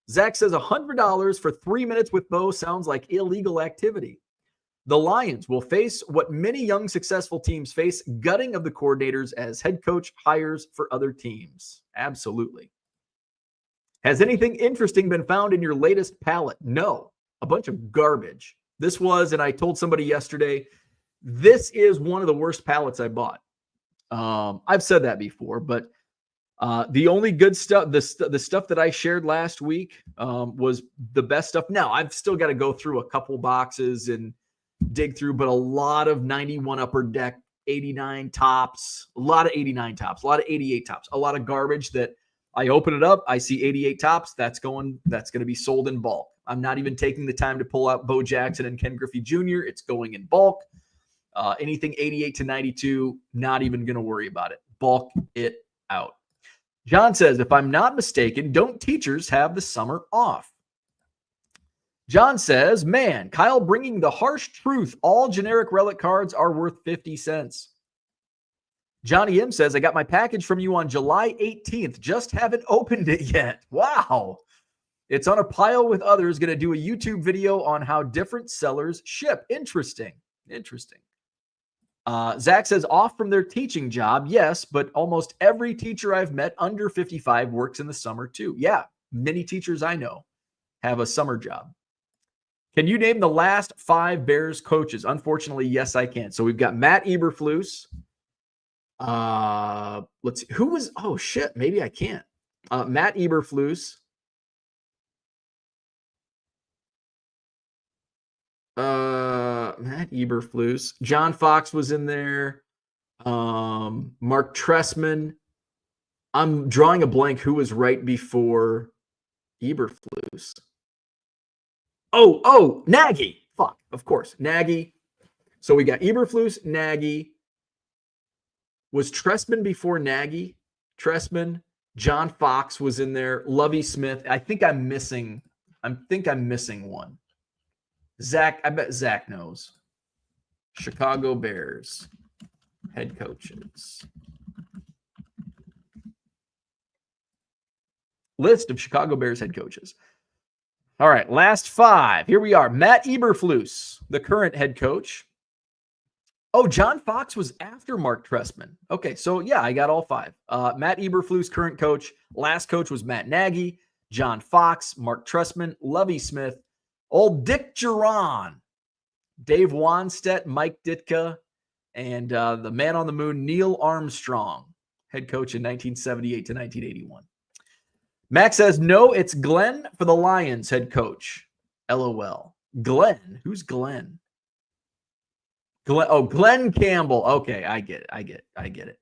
Zach says $100 for 3 minutes with Bo sounds like illegal activity. The Lions will face what many young successful teams face, gutting of the coordinators as head coach hires for other teams. Absolutely. Has anything interesting been found in your latest pallet? No, a bunch of garbage. This was, and I told somebody yesterday, this is one of the worst pallets I bought. I've said that before, but the only good stuff, the stuff that I shared last week was the best stuff. Now, I've still got to go through a couple boxes and dig through, but a lot of 91 upper deck, 89 tops, a lot of 89 tops, a lot of 88 tops, a lot of garbage that I open it up, I see 88 tops, that's going to be sold in bulk. I'm not even taking the time to pull out Bo Jackson and Ken Griffey Jr. It's going in bulk. Anything 88 to 92, not even going to worry about it. Bulk it out. John says, if I'm not mistaken, don't teachers have the summer off? John says, man, Kyle bringing the harsh truth. All generic relic cards are worth 50 cents. Johnny M says, I got my package from you on July 18th. Just haven't opened it yet. Wow. It's on a pile with others. Going to do a YouTube video on how different sellers ship. Interesting. Zach says, off from their teaching job. Yes, but almost every teacher I've met under 55 works in the summer too. Yeah, many teachers I know have a summer job. Can you name the last 5 Bears coaches? Unfortunately, yes, I can. So we've got Matt Eberflus. Let's see. Who was, oh shit, maybe I can't. Matt Eberflus. Matt Eberflus. John Fox was in there. Mark Trestman. I'm drawing a blank. Who was right before Eberflus? Oh, Nagy. Fuck, of course. Nagy. So we got Eberflus, Nagy. Was Trestman before Nagy? Trestman. John Fox was in there. Lovie Smith. I think I'm missing one. Zach, I bet Zach knows. Chicago Bears head coaches. List of Chicago Bears head coaches. All right, last 5. Here we are. Matt Eberflus, the current head coach. Oh, John Fox was after Mark Trestman. Okay, so yeah, I got all 5. Matt Eberflus, current coach. Last coach was Matt Nagy, John Fox, Mark Trestman, Lovie Smith, old Dick Geron, Dave Wanstedt, Mike Ditka, and the man on the moon, Neil Armstrong, head coach in 1978 to 1981. Max says, no, it's Glenn for the Lions head coach. LOL. Glenn? Who's Glenn? Glenn Campbell. Okay, I get it.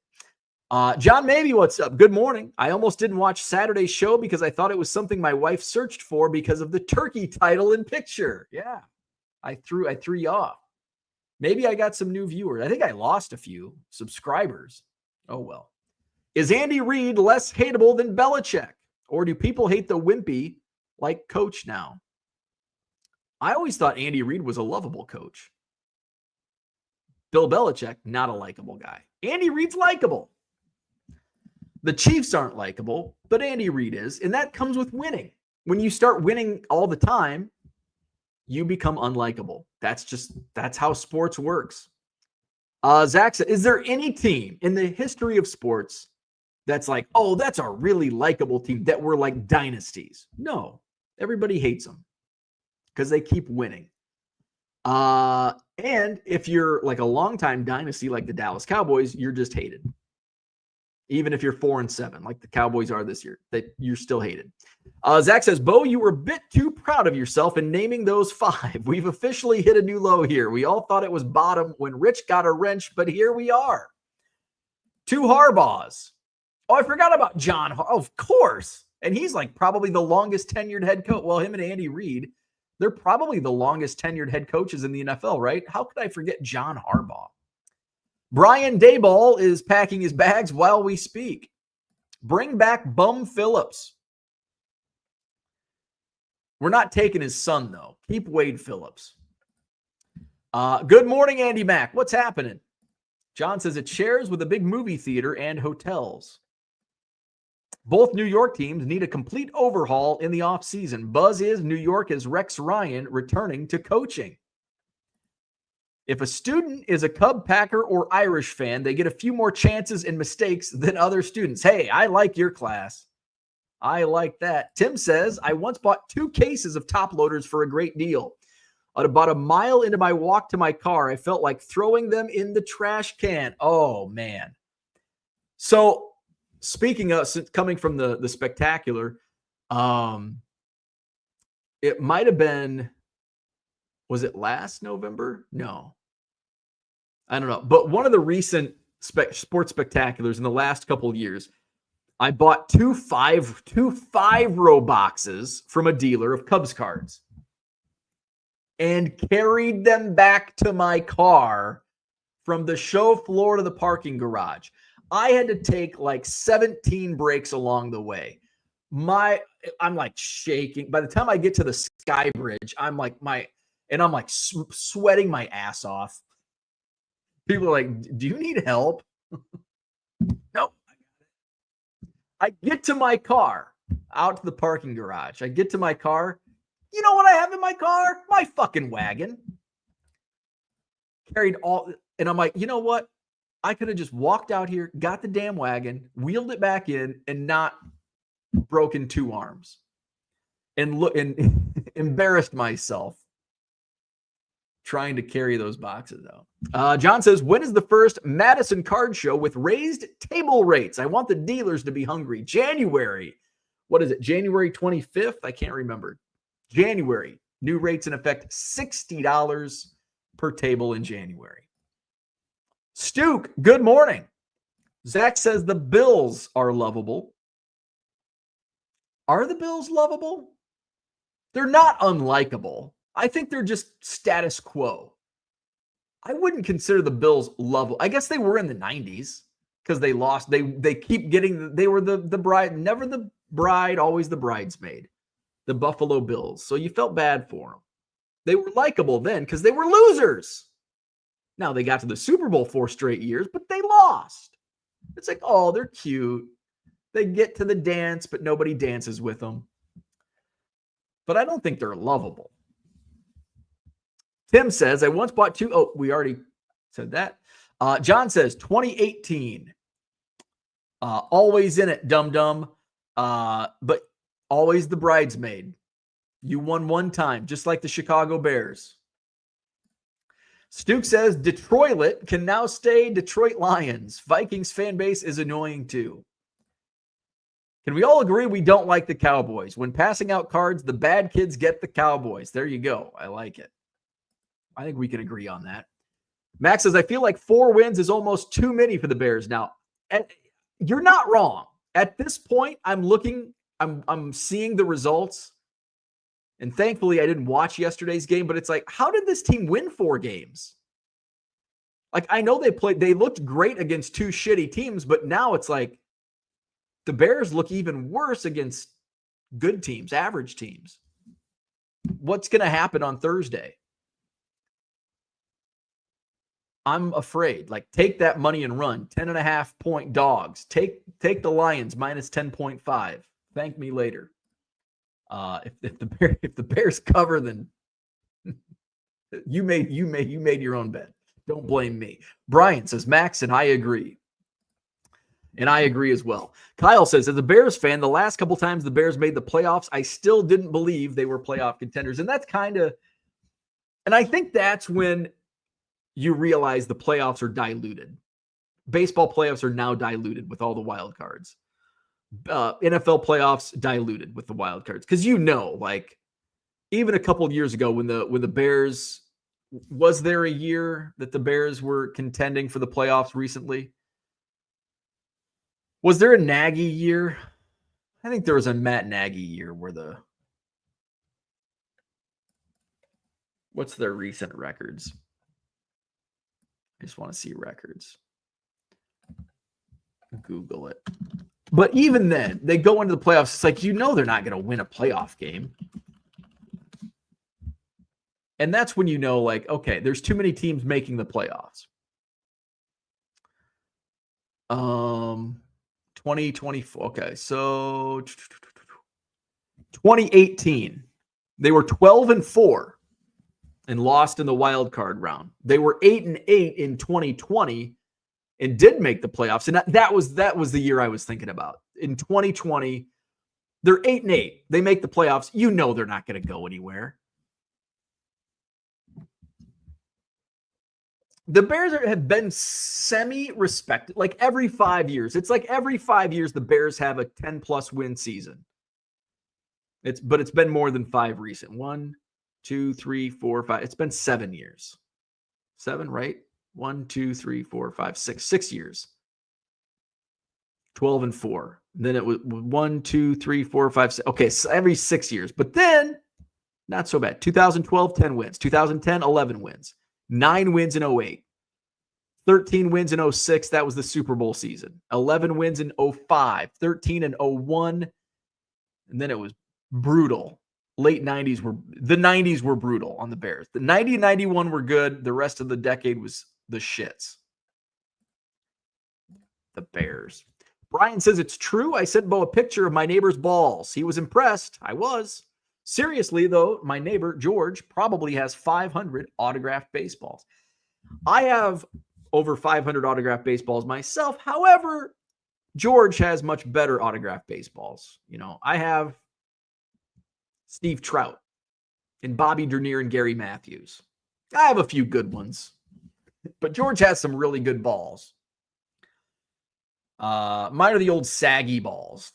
John Maybe, what's up? Good morning. I almost didn't watch Saturday's show because I thought it was something my wife searched for because of the turkey title and picture. Yeah, I threw you off. Maybe I got some new viewers. I think I lost a few subscribers. Oh, well. Is Andy Reid less hateable than Belichick? Or do people hate the wimpy like coach now? I always thought Andy Reid was a lovable coach. Bill Belichick, not a likable guy. Andy Reid's likable. The Chiefs aren't likable, but Andy Reid is, and that comes with winning. When you start winning all the time, you become unlikable. That's how sports works. Zach said, is there any team in the history of sports that's like, oh, that's a really likable team that were like dynasties? No, everybody hates them because they keep winning. And if you're like a longtime dynasty like the Dallas Cowboys, you're just hated. Even if you're 4-7, like the Cowboys are this year, that you're still hated. Zach says, Bo, you were a bit too proud of yourself in naming those 5. We've officially hit a new low here. We all thought it was bottom when Rich got a wrench, but here we are. 2 Harbaughs. Oh, I forgot about John. Oh, of course. And he's like probably the longest tenured head coach. Well, him and Andy Reid, they're probably the longest tenured head coaches in the NFL, right? How could I forget John Harbaugh? Brian Dayball is packing his bags while we speak. Bring back Bum Phillips. We're not taking his son, though. Keep Wade Phillips. Good morning, Andy Mack. What's happening? John says it shares with a big movie theater and hotels. Both New York teams need a complete overhaul in the offseason. Buzz is New York is Rex Ryan returning to coaching. If a student is a Cub, Packer, or Irish fan, they get a few more chances and mistakes than other students. Hey, I like your class. I like that. Tim says, I once bought 2 cases of top loaders for a great deal. At about a mile into my walk to my car, I felt like throwing them in the trash can. Oh, man. So, speaking of coming from the spectacular, it might have been, was it last November? No. I don't know. But one of the recent sports spectaculars in the last couple of years, I bought two five-row boxes from a dealer of Cubs cards and carried them back to my car from the show floor to the parking garage. I had to take like 17 breaks along the way. I'm like shaking. By the time I get to the Sky Bridge, I'm like sweating my ass off. People are like, do you need help? No. I get to my car, out to the parking garage. I get to my car. You know what I have in my car? My fucking wagon. Carried all, and I'm like, you know what? I could have just walked out here, got the damn wagon, wheeled it back in, and not broken 2 arms. And embarrassed myself trying to carry those boxes out. John says, when is the first Madison card show with raised table rates? I want the dealers to be hungry. January. What is it? January 25th? I can't remember. January. New rates in effect, $60 per table in January. Stuke, good morning. Zach says the Bills are lovable. Are the Bills lovable? They're not unlikable. I think they're just status quo. I wouldn't consider the Bills lovable. I guess they were in the 90s because they lost. They keep getting, they were the bride, never the bride, always the bridesmaid, the Buffalo Bills. So you felt bad for them. They were likable then because they were losers. Now they got to the Super Bowl 4 straight years, but they lost. It's like, oh, they're cute. They get to the dance, but nobody dances with them. But I don't think they're lovable. Tim says, I once bought 2. Oh, we already said that. John says, 2018. Always in it, dum-dum. But always the bridesmaid. You won 1 time, just like the Chicago Bears. Stuke says, Detroit can now stay Detroit Lions. Vikings fan base is annoying too. Can we all agree we don't like the Cowboys? When passing out cards, the bad kids get the Cowboys. There you go. I like it. I think we can agree on that. Max says, I feel like 4 wins is almost too many for the Bears now. And you're not wrong. At this point, I'm seeing the results. And thankfully, I didn't watch yesterday's game, but it's like, how did this team win 4 games? Like, I know they looked great against 2 shitty teams, but now it's like the Bears look even worse against good teams, average teams. What's going to happen on Thursday? I'm afraid. Like, take that money and run. 10.5-point dogs. Take the Lions minus 10.5. Thank me later. If the Bears cover, then you made your own bet. Don't blame me. Brian says, Max, and I agree. And I agree as well. Kyle says, as a Bears fan, the last couple times the Bears made the playoffs, I still didn't believe they were playoff contenders. And that's and I think that's when you realize the playoffs are diluted. Baseball playoffs are now diluted with all the wild cards. NFL playoffs diluted with the wild cards. Because like even a couple of years ago when the Bears, was there a year that the Bears were contending for the playoffs recently? Was there a Nagy year? I think there was a Matt Nagy year where what's their recent records? I just want to see records. Google it. But even then, they go into the playoffs. It's like, they're not going to win a playoff game. And that's when you know, like, okay, there's too many teams making the playoffs. 2024. Okay, so 2018, they were 12-4 and lost in the wild card round. They were 8-8 in 2020 and did make the playoffs. And that was the year I was thinking about. In 2020, they're 8-8. They make the playoffs. You know they're not going to go anywhere. The Bears have been semi-respected, like every 5 years. It's like every 5 years the Bears have a 10-plus win season. It's been more than 5 recent. 1, 2, 3, 4, 5. It's been 7 years. 7, right? 1, 2, 3, 4, 5, 6. 6 years. 12-4. Then it was 1, 2, 3, 4, 5, 6. Okay, so every 6 years. But then, not so bad. 2012, 10 wins. 2010, 11 wins. 9 wins in 08. 13 wins in 06. That was the Super Bowl season. 11 wins in 05. 13 and 01. And then it was brutal. The 90s were brutal on the Bears. The 90 and 91 were good. The rest of the decade was the shits. The Bears. Brian says it's true. I sent Bo a picture of my neighbor's balls. He was impressed. I was. Seriously, though, my neighbor, George, probably has 500 autographed baseballs. I have over 500 autographed baseballs myself. However, George has much better autographed baseballs. You know, I have Steve Trout and Bobby Dernier and Gary Matthews. I have a few good ones, but George has some really good balls. Mine are the old saggy balls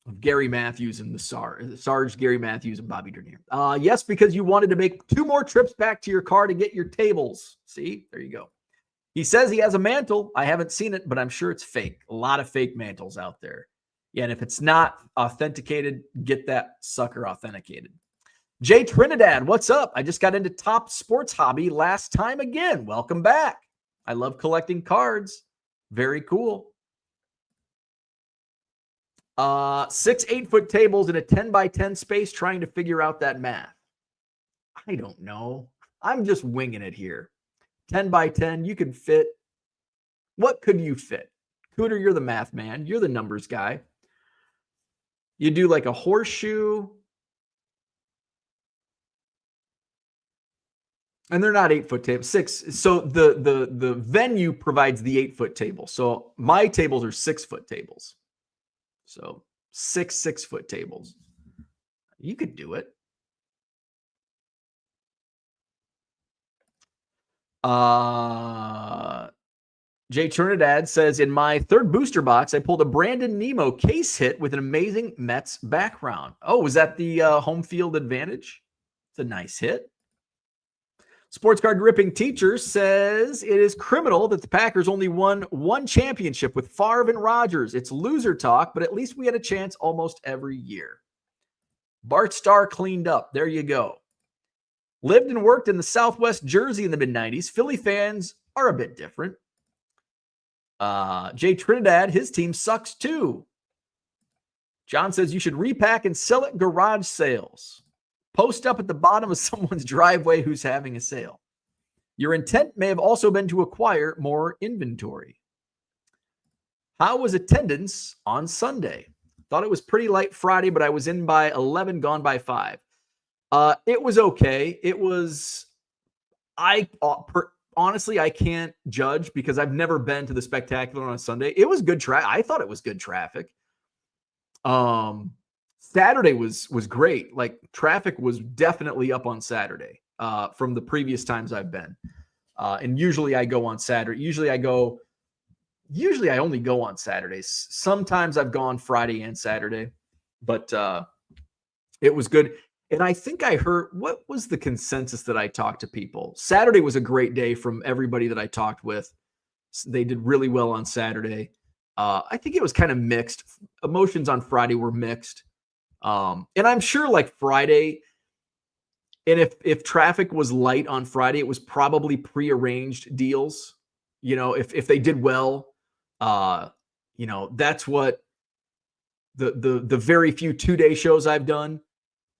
of Gary Matthews and the Sarge, Gary Matthews, and Bobby Dernier. Yes, because you wanted to make 2 more trips back to your car to get your tables. See, there you go. He says he has a mantle. I haven't seen it, but I'm sure it's fake. A lot of fake mantles out there. Yeah, and if it's not authenticated, get that sucker authenticated. Jay Trinidad, what's up? I just got into top sports hobby last time again. Welcome back. I love collecting cards. Very cool. 6 8-foot tables in a 10-by-10 space, trying to figure out that math. I don't know. I'm just winging it here. 10-by-10, you can fit. What could you fit? Cooter, you're the math man. You're the numbers guy. You do like a horseshoe. And they're not 8-foot tables. 6. So the venue provides the 8-foot table. So my tables are 6-foot tables. So 6 6-foot tables. You could do it. Jay Trinidad says, in my 3rd booster box, I pulled a Brandon Nemo case hit with an amazing Mets background. Oh, was that the home field advantage? It's a nice hit. Sports card ripping teacher says it is criminal that the Packers only won 1 championship with Favre and Rodgers. It's loser talk, but at least we had a chance almost every year. Bart Starr cleaned up. There you go. Lived and worked in the Southwest Jersey in the mid-90s. Philly fans are a bit different. Jay Trinidad, his team sucks too. John says you should repack and sell at garage sales. Post up at the bottom of someone's driveway who's having a sale. Your intent may have also been to acquire more inventory. How was attendance on Sunday? Thought it was pretty light Friday, but I was in by 11, gone by 5. It was okay. It was, honestly, I can't judge because I've never been to the Spectacular on a Sunday. It was good traffic. I thought it was good traffic. Saturday was great. Like, traffic was definitely up on Saturday from the previous times I've been. And usually I go on Saturday. Usually I only go on Saturdays. Sometimes I've gone Friday and Saturday, but it was good. And I think I heard, what was the consensus that I talked to people? Saturday was a great day from everybody that I talked with. They did really well on Saturday. I think it was kind of mixed. Emotions on Friday were mixed. And I'm sure like Friday, and if traffic was light on Friday, it was probably prearranged deals. You know, if they did well, you know, that's what the very few 2-day shows I've done,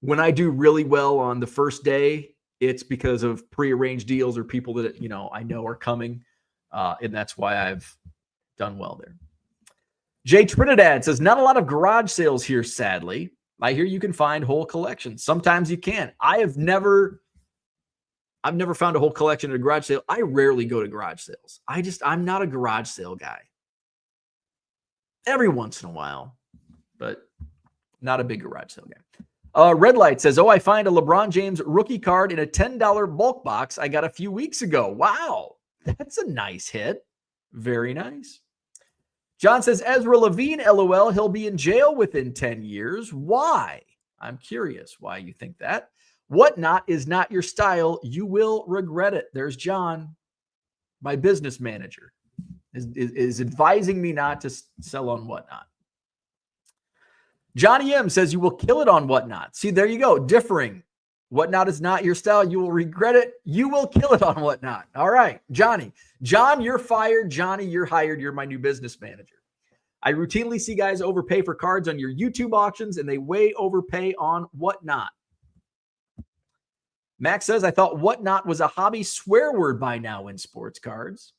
When I do really well on the first day, it's because of prearranged deals or people that, I know are coming. And that's why I've done well there. Jay Trinidad says, not a lot of garage sales here, sadly. I hear you can find whole collections. Sometimes you can. I've never found a whole collection at a garage sale. I rarely go to garage sales. I'm not a garage sale guy. Every once in a while, but not a big garage sale guy. Red Light says, I find a LeBron James rookie card in a $10 bulk box I got a few weeks ago. Wow, that's a nice hit. Very nice. John says, Ezra Levine, LOL, he'll be in jail within 10 years. Why? I'm curious why you think that. Whatnot is not your style. You will regret it. There's John, my business manager, is advising me not to sell on Whatnot. Johnny M says, you will kill it on Whatnot. See, there you go. Differing. Whatnot is not your style. You will regret it. You will kill it on Whatnot. All right, Johnny. John, you're fired. Johnny, you're hired. You're my new business manager. I routinely see guys overpay for cards on your YouTube auctions, and they way overpay on Whatnot. Max says, I thought Whatnot was a hobby swear word by now in sports cards.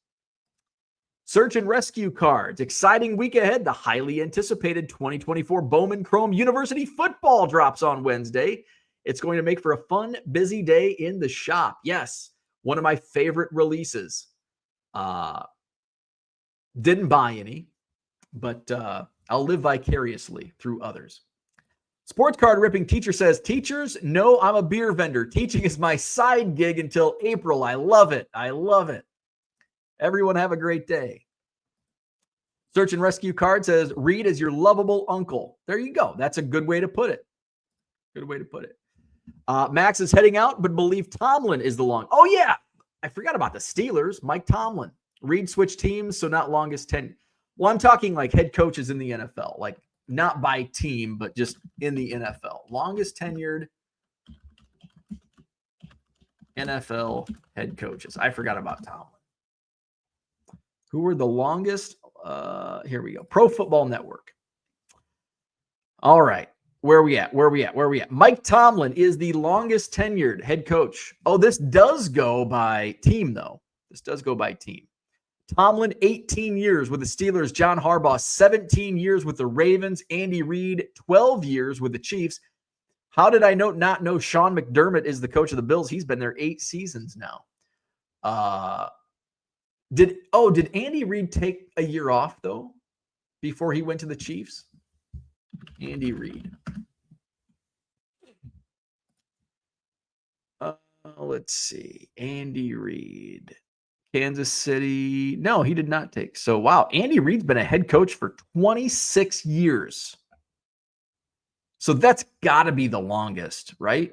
Search and rescue cards. Exciting week ahead. The highly anticipated 2024 Bowman Chrome University football drops on Wednesday. It's going to make for a fun, busy day in the shop. Yes, one of my favorite releases. Didn't buy any, but I'll live vicariously through others. Sports card ripping teacher says, teachers, no, I'm a beer vendor. Teaching is my side gig until April. I love it. I love it. Everyone have a great day. Search and rescue card says, read as your lovable uncle. There you go. That's a good way to put it. Good way to put it. Max is heading out, but believe Tomlin is the long. Oh, yeah. I forgot about the Steelers. Mike Tomlin. Reed switched teams, so not longest 10. Well, I'm talking like head coaches in the NFL, like not by team, but just in the NFL. Longest tenured NFL head coaches. I forgot about Tomlin. Who were the longest? Here we go. Pro Football Network. All right. Where are we at? Mike Tomlin is the longest tenured head coach. Oh, this does go by team, though. This does go by team. Tomlin, 18 years with the Steelers. John Harbaugh, 17 years with the Ravens. Andy Reid, 12 years with the Chiefs. How did I not know Sean McDermott is the coach of the Bills? He's been there 8 seasons now. Did Andy Reid take a year off, though, before he went to the Chiefs? Andy Reid. Let's see. Andy Reid. Kansas City. No, he did not take. So, wow. Andy Reid's been a head coach for 26 years. So that's got to be the longest, right?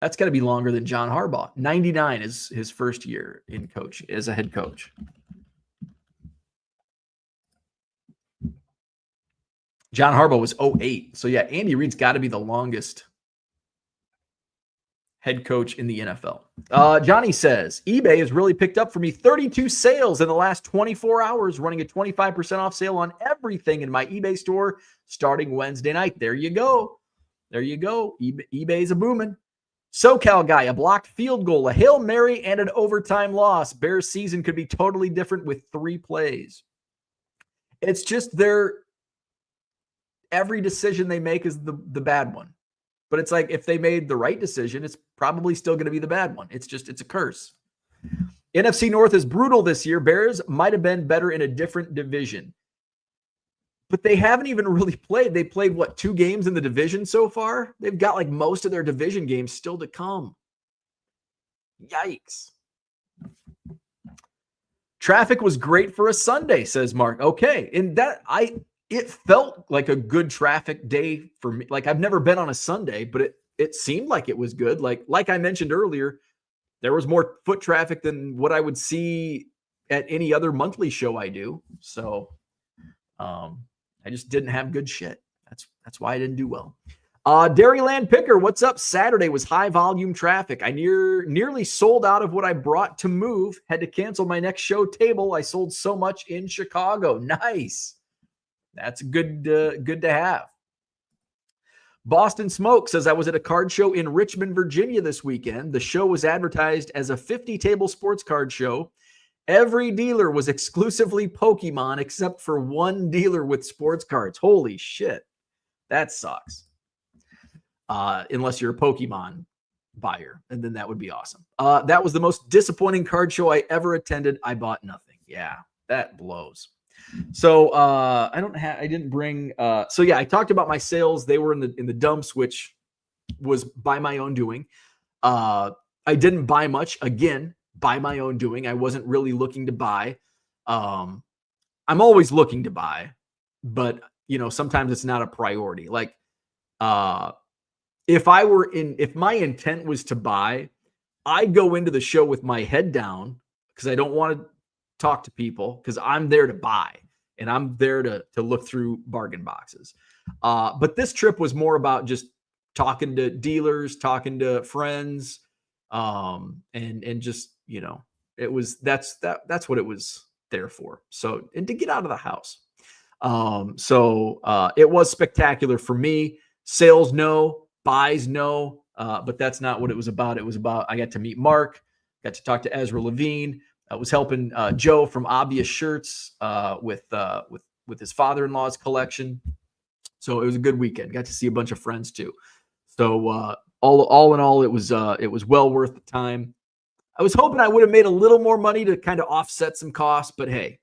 That's got to be longer than John Harbaugh. 99 is his first year in coach as a head coach. John Harbaugh was 08. So, yeah, Andy Reid's got to be the longest head coach in the NFL. Johnny says, eBay has really picked up for me. 32 sales in the last 24 hours, running a 25% off sale on everything in my eBay store starting Wednesday night. There you go. There you go. eBay's a booming. SoCal guy, a blocked field goal, a Hail Mary, and an overtime loss. Bears season could be totally different with 3 plays. It's just every decision they make is the bad one. But it's like if they made the right decision, it's probably still going to be the bad one. It's a curse. NFC North is brutal this year. Bears might have been better in a different division. But they haven't even really played. They played, 2 games in the division so far? They've got like most of their division games still to come. Yikes. Traffic was great for a Sunday, says Mark. Okay. And it felt like a good traffic day for me. Like I've never been on a Sunday, but it seemed like it was good. Like I mentioned earlier, there was more foot traffic than what I would see at any other monthly show I do. So I just didn't have good shit. That's why I didn't do well. Dairyland Picker, what's up? Saturday was high volume traffic. I nearly sold out of what I brought to move. Had to cancel my next show table. I sold so much in Chicago. Nice. That's good to have. Boston Smoke says, I was at a card show in Richmond, Virginia this weekend. The show was advertised as a 50-table sports card show. Every dealer was exclusively Pokemon except for one dealer with sports cards. Holy shit. That sucks. Unless you're a Pokemon buyer, and then that would be awesome. That was the most disappointing card show I ever attended. I bought nothing. Yeah, that blows. So I didn't bring. So yeah, I talked about my sales. They were in the dumps, which was by my own doing. I didn't buy much. Again, by my own doing. I wasn't really looking to buy. I'm always looking to buy, but sometimes it's not a priority. Like if my intent was to buy, I'd go into the show with my head down because I don't want to talk to people, because I'm there to buy and I'm there to look through bargain boxes. But this trip was more about just talking to dealers, talking to friends, and just, that's what it was there for. So, and to get out of the house. It was spectacular for me. Sales, no. Buys, no. But that's not what it was about. It was about, I got to meet Mark, got to talk to Ezra Levine. I was helping Joe from Obvious Shirts with his father-in-law's collection. So it was a good weekend. Got to see a bunch of friends too. So all in all, it was well worth the time. I was hoping I would have made a little more money to kind of offset some costs, but hey,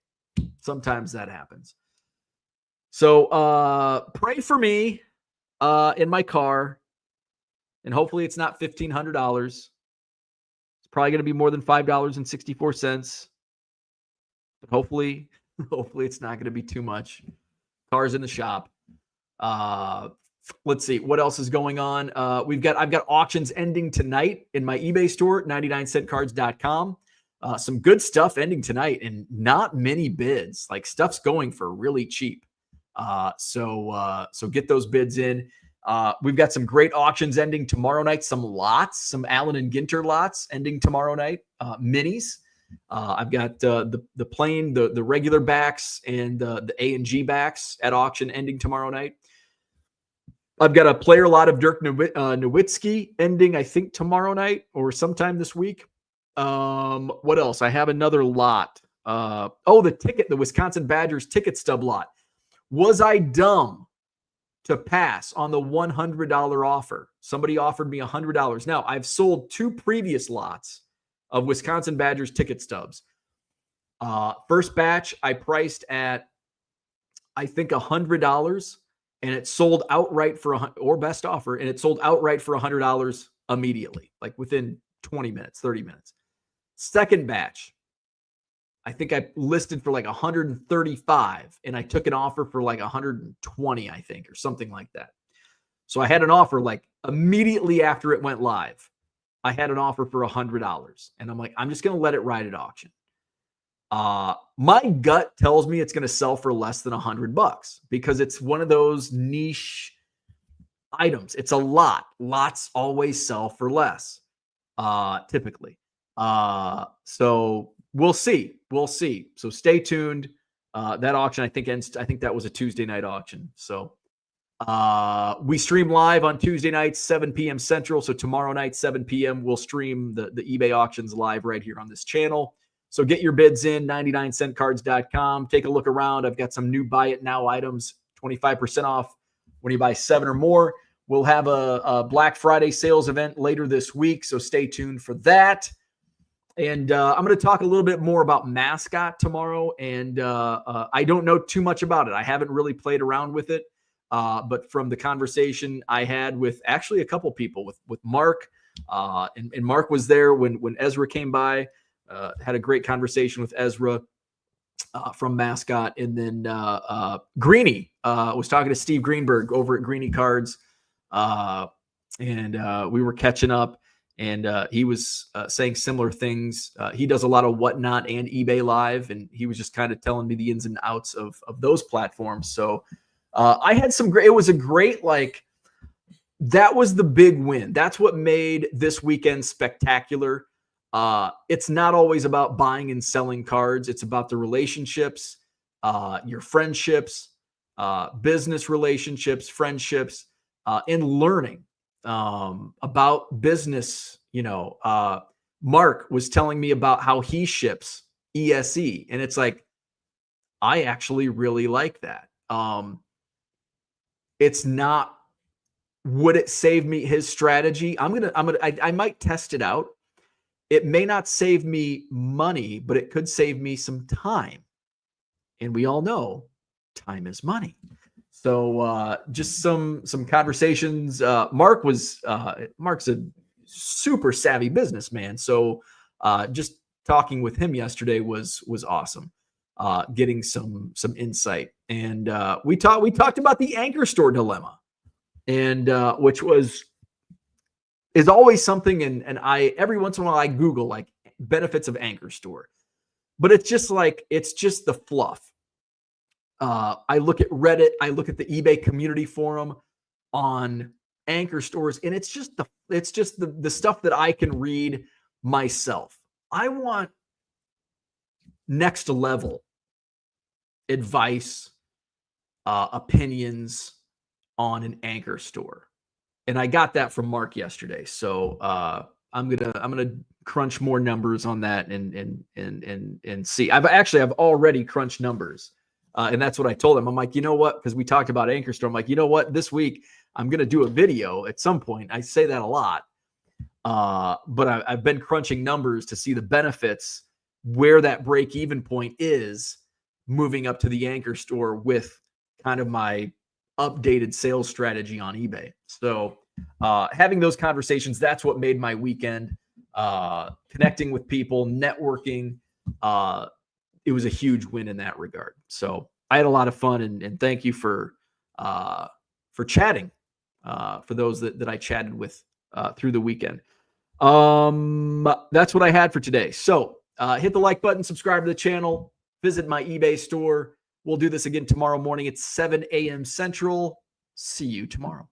sometimes that happens. So pray for me in my car, and hopefully it's not $1,500. Probably going to be more than $5.64. But hopefully it's not going to be too much. Cars in the shop. Let's see what else is going on. I've got auctions ending tonight in my eBay store, 99centcards.com. Some good stuff ending tonight and not many bids. Like, stuff's going for really cheap. So get those bids in. We've got some great auctions ending tomorrow night. Some Allen and Ginter lots ending tomorrow night. Minis. I've got the plain, the regular backs, and the A and G backs at auction ending tomorrow night. I've got a player lot of Dirk Nowitzki ending, I think, tomorrow night or sometime this week. What else? I have another lot. The Wisconsin Badgers ticket stub lot. Was I dumb to pass on the $100 offer? Somebody offered me $100. Now, I've sold 2 previous lots of Wisconsin Badgers ticket stubs. First batch I priced at, I think, $100, and it sold outright or best offer, and it sold outright for $100 immediately, like within 20 minutes, 30 minutes. Second batch, I think I listed for like 135, and I took an offer for like 120, I think, or something like that. So I had an offer like immediately after it went live. I had an offer for $100, and I'm like, I'm just going to let it ride at auction. My gut tells me it's going to sell for less than $100 because it's one of those niche items. It's a lot. Lots always sell for less, typically. So we'll see. So stay tuned. That auction, I think that was a Tuesday night auction. So we stream live on Tuesday nights, 7 p.m. Central. So tomorrow night, 7 p.m., we'll stream the eBay auctions live right here on this channel. So get your bids in, 99centcards.com. Take a look around. I've got some new buy it now items, 25% off when you buy 7 or more. We'll have a Black Friday sales event later this week, so stay tuned for that. And I'm going to talk a little bit more about Mascot tomorrow, and I don't know too much about it. I haven't really played around with it, but from the conversation I had with actually a couple people, with Mark, and Mark was there when Ezra came by, had a great conversation with Ezra from Mascot, and then Greeny was talking to Steve Greenberg over at Greeny Cards, and we were catching up. And he was saying similar things. He does a lot of Whatnot and eBay Live, and he was just kind of telling me the ins and outs of those platforms. So I had some great, it was a great, that was the big win. That's what made this weekend spectacular. It's not always about buying and selling cards. It's about the relationships, your friendships, business relationships, friendships. and learning about business. Mark was telling me about how he ships ESE, and it's like, I actually really like that. It's not, would it save me his strategy? I might test it out. It may not save me money, but it could save me some time. And we all know time is money. So just some conversations. Mark's a super savvy businessman. So just talking with him yesterday was awesome. Getting some insight. And we talked about the anchor store dilemma, and which is always something. And I, every once in a while, I Google like benefits of anchor store, but it's just the fluff. I look at Reddit, I look at the eBay community forum on anchor stores, and it's just the stuff that I can read myself. I want next level advice, opinions on an anchor store. And I got that from Mark yesterday. So I'm gonna crunch more numbers on that and see. I've already crunched numbers. And that's what I told him. I'm like, you know what? Because we talked about anchor store. I'm like, you know what? This week I'm gonna do a video at some point. I say that a lot. But I've been crunching numbers to see the benefits, where that break even point is moving up to the anchor store with kind of my updated sales strategy on eBay. So having those conversations, that's what made my weekend. Connecting with people, networking, it was a huge win in that regard. So I had a lot of fun, and thank you for chatting, for those that I chatted with through the weekend. That's what I had for today. So hit the like button, subscribe to the channel, visit my eBay store. We'll do this again tomorrow morning at 7 a.m. Central. See you tomorrow.